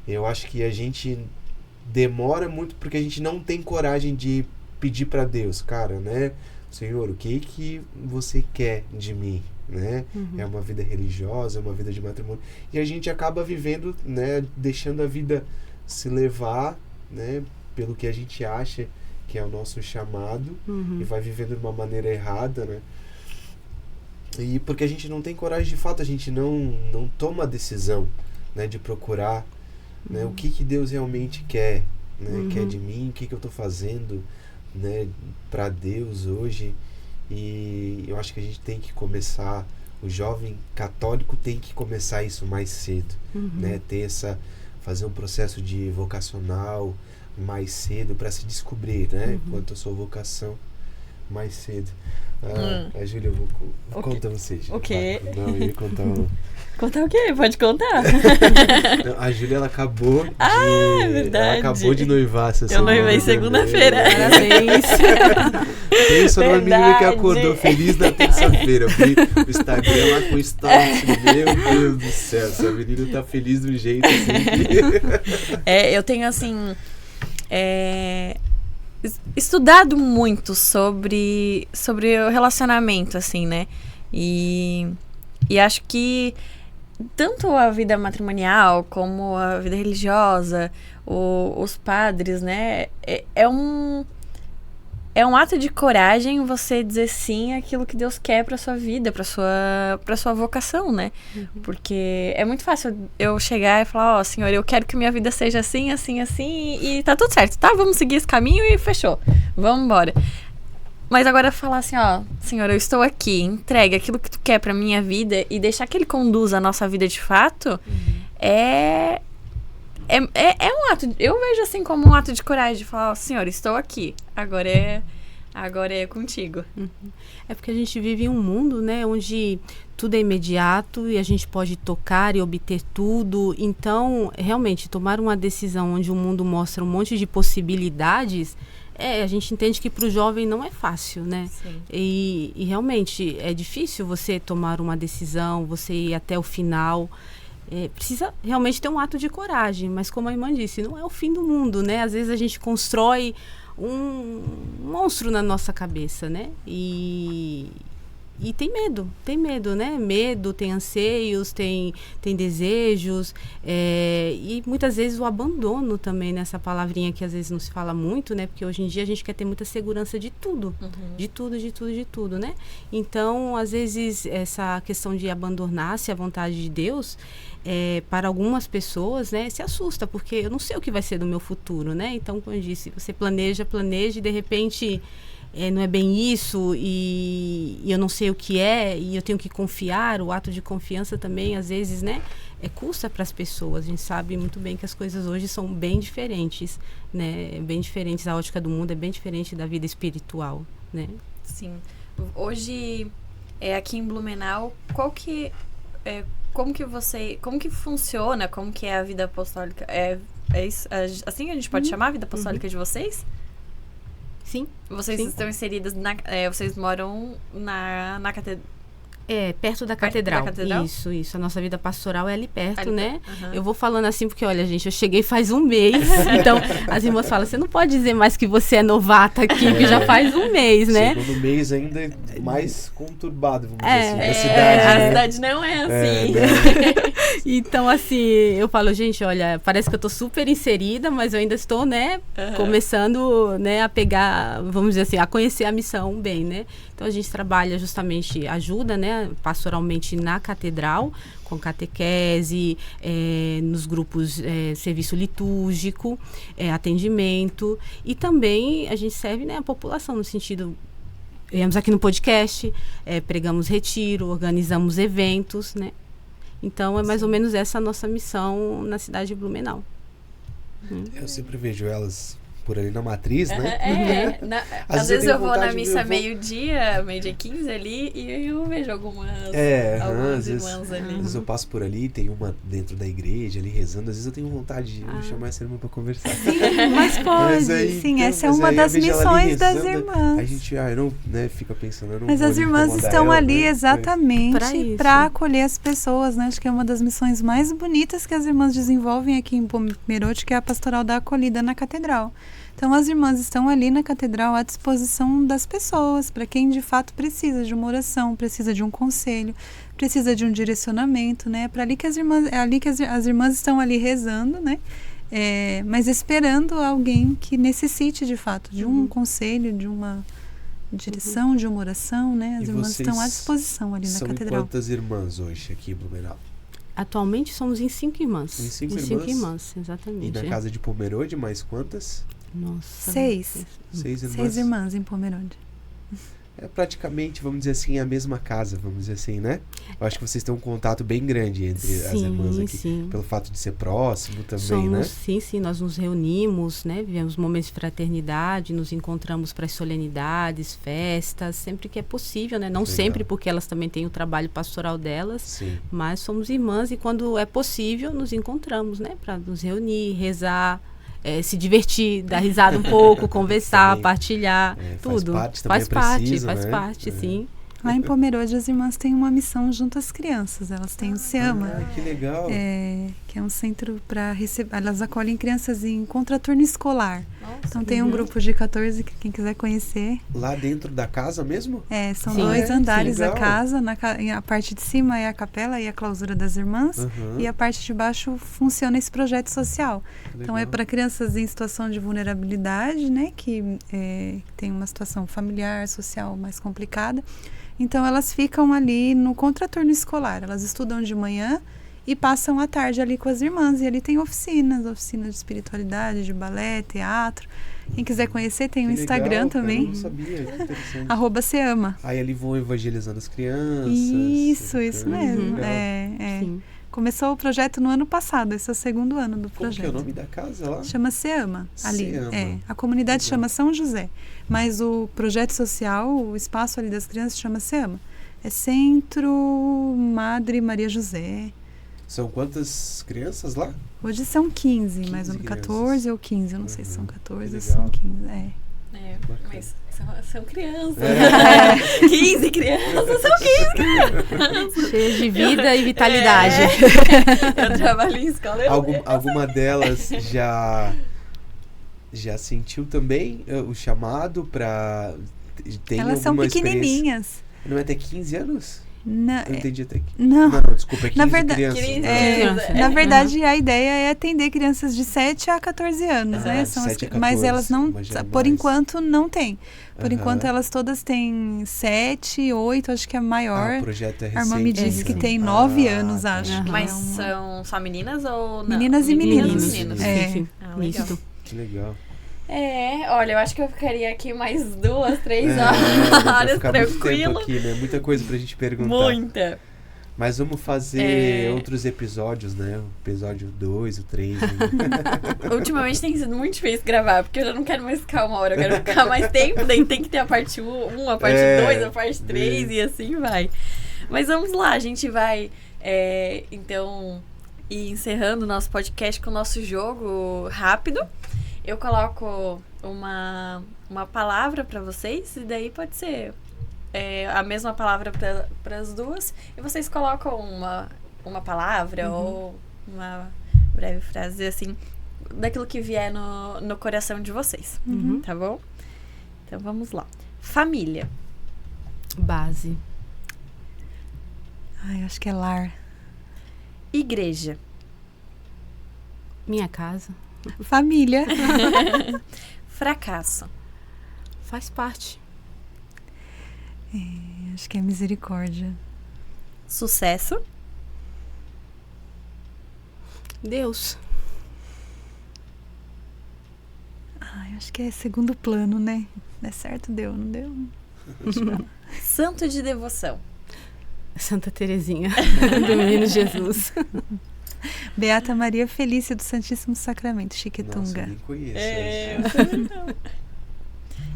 eu acho que a gente demora muito porque a gente não tem coragem de pedir para Deus, cara, né, Senhor, o que você quer de mim, né? É uma vida religiosa, é uma vida de matrimônio, e a gente acaba vivendo, né, deixando a vida se levar, né, pelo que a gente acha que é o nosso chamado, e vai vivendo de uma maneira errada, né? E porque a gente não tem coragem, de fato, a gente não toma a decisão, né, de procurar, né, o que Deus realmente quer, né, quer de mim, o que eu estou fazendo, né, para Deus hoje. E eu acho que a gente tem que começar, o jovem católico tem que começar isso mais cedo, né, fazer um processo de vocacional mais cedo para se descobrir, né, quanto a sua vocação mais cedo. A Júlia, eu vou contar você. O quê? Não, eu ia contar Contar o quê? Pode contar. Não, a Júlia, ela acabou verdade. Ela acabou de noivar essa semana. Eu noivei segunda-feira. Parabéns. Pensa numa menina que acordou feliz na terça-feira. Eu vi o Instagram lá com stories. Meu Deus do céu, essa menina tá feliz do jeito assim. Eu tenho assim estudado muito sobre o relacionamento, assim, né? E acho que tanto a vida matrimonial como a vida religiosa, os padres, né? É um ato de coragem você dizer sim àquilo que Deus quer pra sua vida, pra sua vocação, né? Porque é muito fácil eu chegar e falar, Senhor, eu quero que minha vida seja assim, assim, assim, e tá tudo certo, tá? Vamos seguir esse caminho e fechou. Vamos embora. Mas agora falar assim, Senhor, eu estou aqui, entregue aquilo que tu quer pra minha vida e deixar que Ele conduza a nossa vida de fato, é um ato, eu vejo assim como um ato de coragem, de falar, Senhor, estou aqui, agora é contigo. É porque a gente vive em um mundo, né, onde tudo é imediato e a gente pode tocar e obter tudo. Então, realmente, tomar uma decisão onde o mundo mostra um monte de possibilidades, a gente entende que para o jovem não é fácil, né? Sim. E realmente é difícil você tomar uma decisão, você ir até o final. Precisa realmente ter um ato de coragem, mas como a irmã disse, não é o fim do mundo, né? Às vezes a gente constrói um monstro na nossa cabeça, né? E tem medo, né? Medo, tem anseios, tem desejos, e muitas vezes o abandono também, nessa palavrinha que às vezes não se fala muito, né? Porque hoje em dia a gente quer ter muita segurança de tudo, de tudo, né? Então, às vezes, essa questão de abandonar-se à vontade de Deus, para algumas pessoas, né, se assusta, porque eu não sei o que vai ser do meu futuro, né? Então, como eu disse, você planeja e de repente não é bem isso e eu não sei o que é e eu tenho que confiar. O ato de confiança também, às vezes, né, custa para as pessoas. A gente sabe muito bem que as coisas hoje são bem diferentes, né? Bem diferentes, a ótica do mundo é bem diferente da vida espiritual, né? Sim. Hoje, aqui em Blumenau, como que funciona, como que é a vida apostólica? Isso, assim a gente pode chamar a vida apostólica de vocês? Sim. Vocês estão inseridas vocês moram na catedral. Perto da catedral. Da catedral? Isso. A nossa vida pastoral é ali perto, Ali, né? uhum. Eu vou falando assim porque, olha, gente, eu cheguei faz um mês. Então, as irmãs falam, você não pode dizer mais que você é novata aqui, porque já faz um mês, né? Segundo mês ainda é mais conturbado, vamos dizer assim, A a cidade, né? cidade não é assim. Então, assim, eu falo, gente, olha, parece que eu tô super inserida, mas eu ainda estou, né, começando, né, a pegar, vamos dizer assim, a conhecer a missão bem, né? Então, a gente trabalha justamente, ajuda, né, pastoralmente na catedral, com catequese, nos grupos serviço litúrgico, atendimento, e também a gente serve, né, a população no sentido... Viemos aqui no podcast, pregamos retiro, organizamos eventos, né? Então, é mais ou menos essa a nossa missão na cidade de Blumenau. Eu sempre vejo elas por ali na matriz, né? Às vezes eu vou na missa meio-dia 15 ali, e eu vejo algumas irmãs ali. Às vezes eu passo por ali, tem uma dentro da igreja ali rezando, às vezes eu tenho vontade de chamar essa irmã pra conversar. Sim, mas pode. Sim, essa é uma das missões das irmãs. A gente, fica pensando, eu não Mas vou as irmãs estão ela, ali né? exatamente para acolher as pessoas, né? Acho que é uma das missões mais bonitas que as irmãs desenvolvem aqui em Pomerode, que é a pastoral da acolhida na catedral. Então, as irmãs estão ali na catedral à disposição das pessoas, para quem de fato precisa de uma oração, precisa de um conselho, precisa de um direcionamento, né? Para ali que as irmãs estão ali rezando, né? Mas esperando alguém que necessite de fato de um conselho, de uma direção, de uma oração, né? As irmãs estão à disposição ali na catedral. São quantas irmãs hoje aqui em Blumenau? Atualmente somos em 5 irmãs. Em 5 irmãs, exatamente. E na casa de Pomerode, mais quantas? Nossa. 6. 6 irmãs. 6 irmãs em Pomerode. É praticamente, vamos dizer assim, a mesma casa, vamos dizer assim, né? Eu acho que vocês têm um contato bem grande entre as irmãs aqui. Sim. Pelo fato de ser próximo também, né? Sim, nós nos reunimos, né? Vivemos momentos de fraternidade, nos encontramos para as solenidades, festas, sempre que é possível, né? Não Legal. sempre, porque elas também têm o trabalho pastoral delas, Sim. mas somos irmãs e quando é possível nos encontramos, né? Para nos reunir, rezar, se divertir, dar risada um pouco, conversar, também, partilhar, tudo. Faz parte, sim. Lá em Pomerode, as irmãs têm uma missão junto às crianças. Elas têm o SEAMA. Que legal. Que é um centro para receber... Elas acolhem crianças em contraturno escolar. Nossa, então tem um grupo de 14, que quem quiser conhecer. Lá dentro da casa mesmo? São 2 andares a casa. A parte de cima é a capela e a clausura das irmãs. E a parte de baixo funciona esse projeto social. Então é para crianças em situação de vulnerabilidade, né? Que tem uma situação familiar, social mais complicada. Então, elas ficam ali no contraturno escolar. Elas estudam de manhã e passam a tarde ali com as irmãs. E ali tem oficinas de espiritualidade, de balé, teatro. Quem quiser conhecer, tem o Instagram também. Eu não sabia, interessante. @seama. Aí ali vão evangelizando as crianças. Isso mesmo. Sim. Começou o projeto no ano passado, esse é o 2º ano do projeto. Como que é o nome da casa lá? Chama SEAMA, ali. SEAMA. A comunidade chama São José, mas o projeto social, o espaço ali das crianças chama SEAMA. É Centro Madre Maria José. São quantas crianças lá? Hoje são 15 mais ou menos, 14 ou 15, eu não sei se são 14 ou são 15, mas são crianças. 15 crianças, são 15 crianças. Cheias de vida e vitalidade. Eu trabalho em escola. Alguma delas já sentiu também o chamado para... Elas são pequenininhas. Não é até 15 anos? Não, eu entendi até aqui. Não, desculpa, é 15 na verdade, crianças. Na verdade, a ideia é atender crianças de 7 a 14 anos, né? São 7 a 14, mas elas não, por enquanto, não tem. Por Aham. enquanto, elas todas têm 7, 8, acho que a maior. O projeto é recente. A irmã me disse que tem 9 anos, acho. Mas são só meninas ou não? Meninas e meninos. Sim. Legal. Que legal. Olha, eu acho que eu ficaria aqui mais 2, 3 horas tranquilo. Aqui, né? Muita coisa pra gente perguntar. Muita. Mas vamos fazer outros episódios, né? O episódio 2, o 3. Né? Ultimamente tem sido muito difícil gravar, porque eu já não quero mais ficar 1 hora, eu quero ficar mais tempo, daí tem que ter a parte 1, a parte 2, a parte 3 e assim vai. Mas vamos lá, a gente vai, então, ir encerrando o nosso podcast com o nosso jogo rápido. Eu coloco uma palavra pra vocês e daí pode ser a mesma palavra para as duas e vocês colocam uma palavra ou uma breve frase, assim, daquilo que vier no coração de vocês, tá bom? Então, vamos lá. Família. Base. Ai, acho que é lar. Igreja. Minha casa. Família. Fracasso. Faz parte. Acho que é misericórdia. Sucesso. Deus. Ai, acho que é segundo plano, né? Deu certo, deu, não deu? Santo de devoção. Santa Terezinha, do Menino Jesus. Beata Maria Felícia do Santíssimo Sacramento, Nossa, Chiquetunga. eu nem conheço.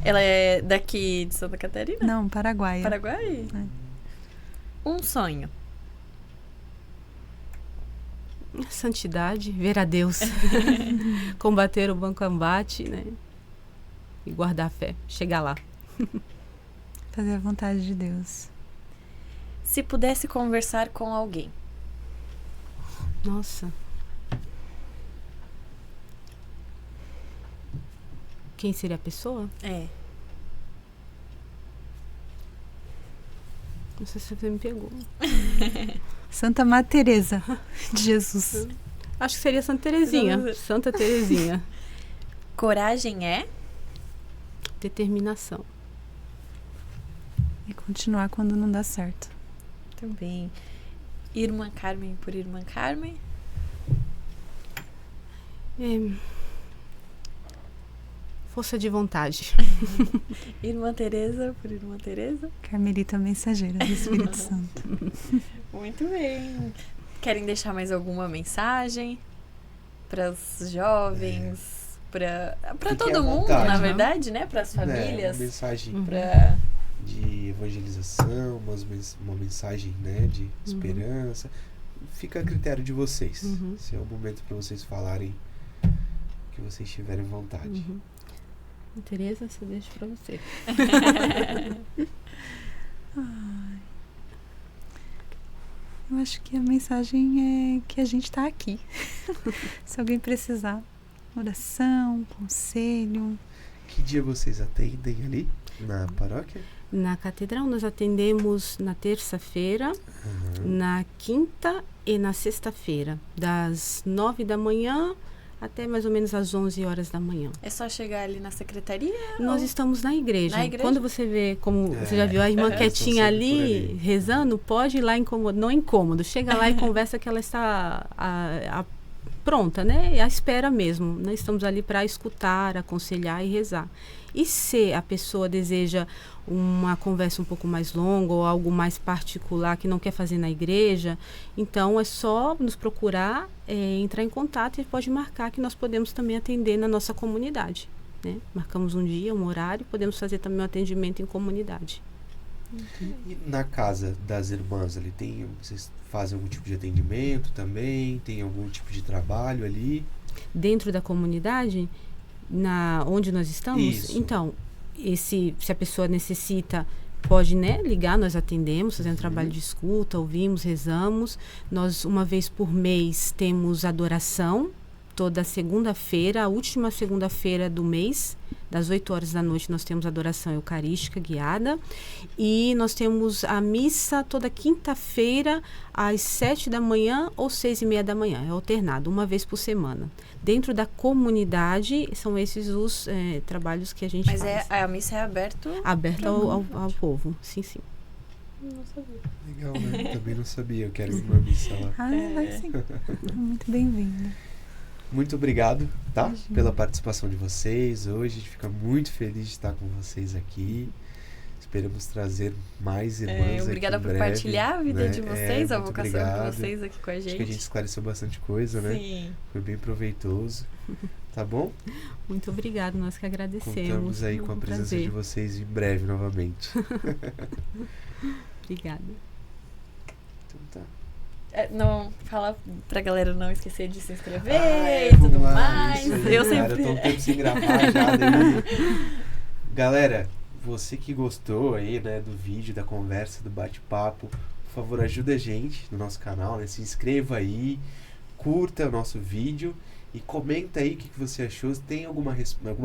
Ela é daqui de Santa Catarina? Não, Paraguai. Paraguai? Um sonho. Santidade, ver a Deus. Combater o bom combate, né? E guardar a fé, chegar lá. Fazer a vontade de Deus. Se pudesse conversar com alguém. Nossa. Quem seria a pessoa? Não sei se você me pegou. Santa Madre Teresa de Jesus. Acho que seria Santa Terezinha. Santa Terezinha. Coragem é? Determinação. E continuar quando não dá certo. Também. Irmã Carmen por Irmã Carmen. Força de vontade. Irmã Teresa por Irmã Teresa. Carmelita Mensageira do Espírito Santo. Muito bem. Querem deixar mais alguma mensagem para os jovens, para todo mundo, vontade, na né? verdade, né? Para as famílias. Uma mensagem Pra... de evangelização, uma mensagem, né, de esperança. Fica a critério de vocês. Se é o momento para vocês falarem que vocês tiverem vontade. Tereza, você deixa para você. Eu acho que a mensagem é que a gente está aqui. Se alguém precisar, oração, conselho. Que dia vocês atendem ali na paróquia? Na catedral nós atendemos na terça-feira, na quinta e na sexta-feira, das 9 da manhã até mais ou menos às 11 horas da manhã. É só chegar ali na secretaria? Nós estamos na igreja. Na igreja? Quando você vê, como você já viu a irmã quietinha ali, rezando, pode ir lá incômodo, não é incômodo. Chega lá e conversa que ela está pronta, né? E à espera mesmo. Nós estamos ali para escutar, aconselhar e rezar. E se a pessoa deseja uma conversa um pouco mais longa ou algo mais particular que não quer fazer na igreja, então é só nos procurar, entrar em contato e pode marcar que nós podemos também atender na nossa comunidade, né? Marcamos um dia, um horário, podemos fazer também um atendimento em comunidade. E na casa das irmãs ali, vocês fazem algum tipo de atendimento também? Tem algum tipo de trabalho ali? Dentro da comunidade, onde nós estamos? Isso. Então, se a pessoa necessita, pode, né, ligar, nós atendemos, fazendo trabalho de escuta, ouvimos, rezamos. Nós, uma vez por mês, temos adoração, toda segunda-feira, a última segunda-feira do mês, das 8 horas da noite, nós temos adoração eucarística guiada. E nós temos a missa toda quinta-feira, às 7 da manhã ou 6:30 da manhã. É alternado, uma vez por semana. Dentro da comunidade, são esses os trabalhos que a gente faz. Mas a missa é aberta ao povo, sim. Não sabia. Legal, né? Também não sabia. Eu quero ir numa missa lá. Vai sim. Muito bem-vinda. Muito obrigado, tá? Pela participação de vocês hoje. A gente fica muito feliz de estar com vocês aqui. Esperamos trazer mais irmãs obrigada aqui por em breve, partilhar a vida de vocês, a vocação de vocês aqui com a gente. Acho que a gente esclareceu bastante coisa, né? Sim. Foi bem proveitoso. Tá bom? Muito obrigado, nós que agradecemos. Contamos aí com a presença de vocês em breve novamente. Obrigada. Então tá. Não, fala pra galera não esquecer de se inscrever e tudo mais. Aí, Eu sempre... Cara, eu tô um tempo sem gravar já. Galera, você que gostou aí, né, do vídeo, da conversa, do bate-papo, por favor, ajuda a gente no nosso canal, né? Se inscreva aí, curta o nosso vídeo e comenta aí o que você achou. Se tem alguma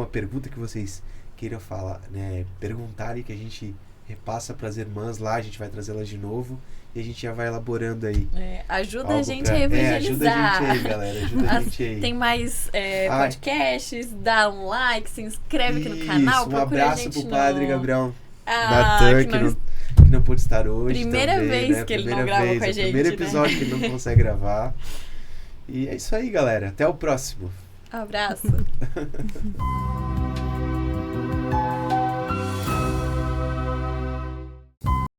pergunta que vocês queiram falar, né, perguntarem, que a gente repassa para as irmãs lá, a gente vai trazê-las de novo e a gente já vai elaborando aí. Ajuda a gente a evangelizar. Ajuda a gente aí, galera. Ajuda a gente aí. Tem mais podcasts, dá um like, se inscreve aqui no canal. Um abraço pro Padre Gabriel Natan, que não pôde estar hoje. Primeira também, vez, né? Que ele não grava com a gente. Primeiro episódio que ele não consegue gravar. E é isso aí, galera. Até o próximo. Abraço.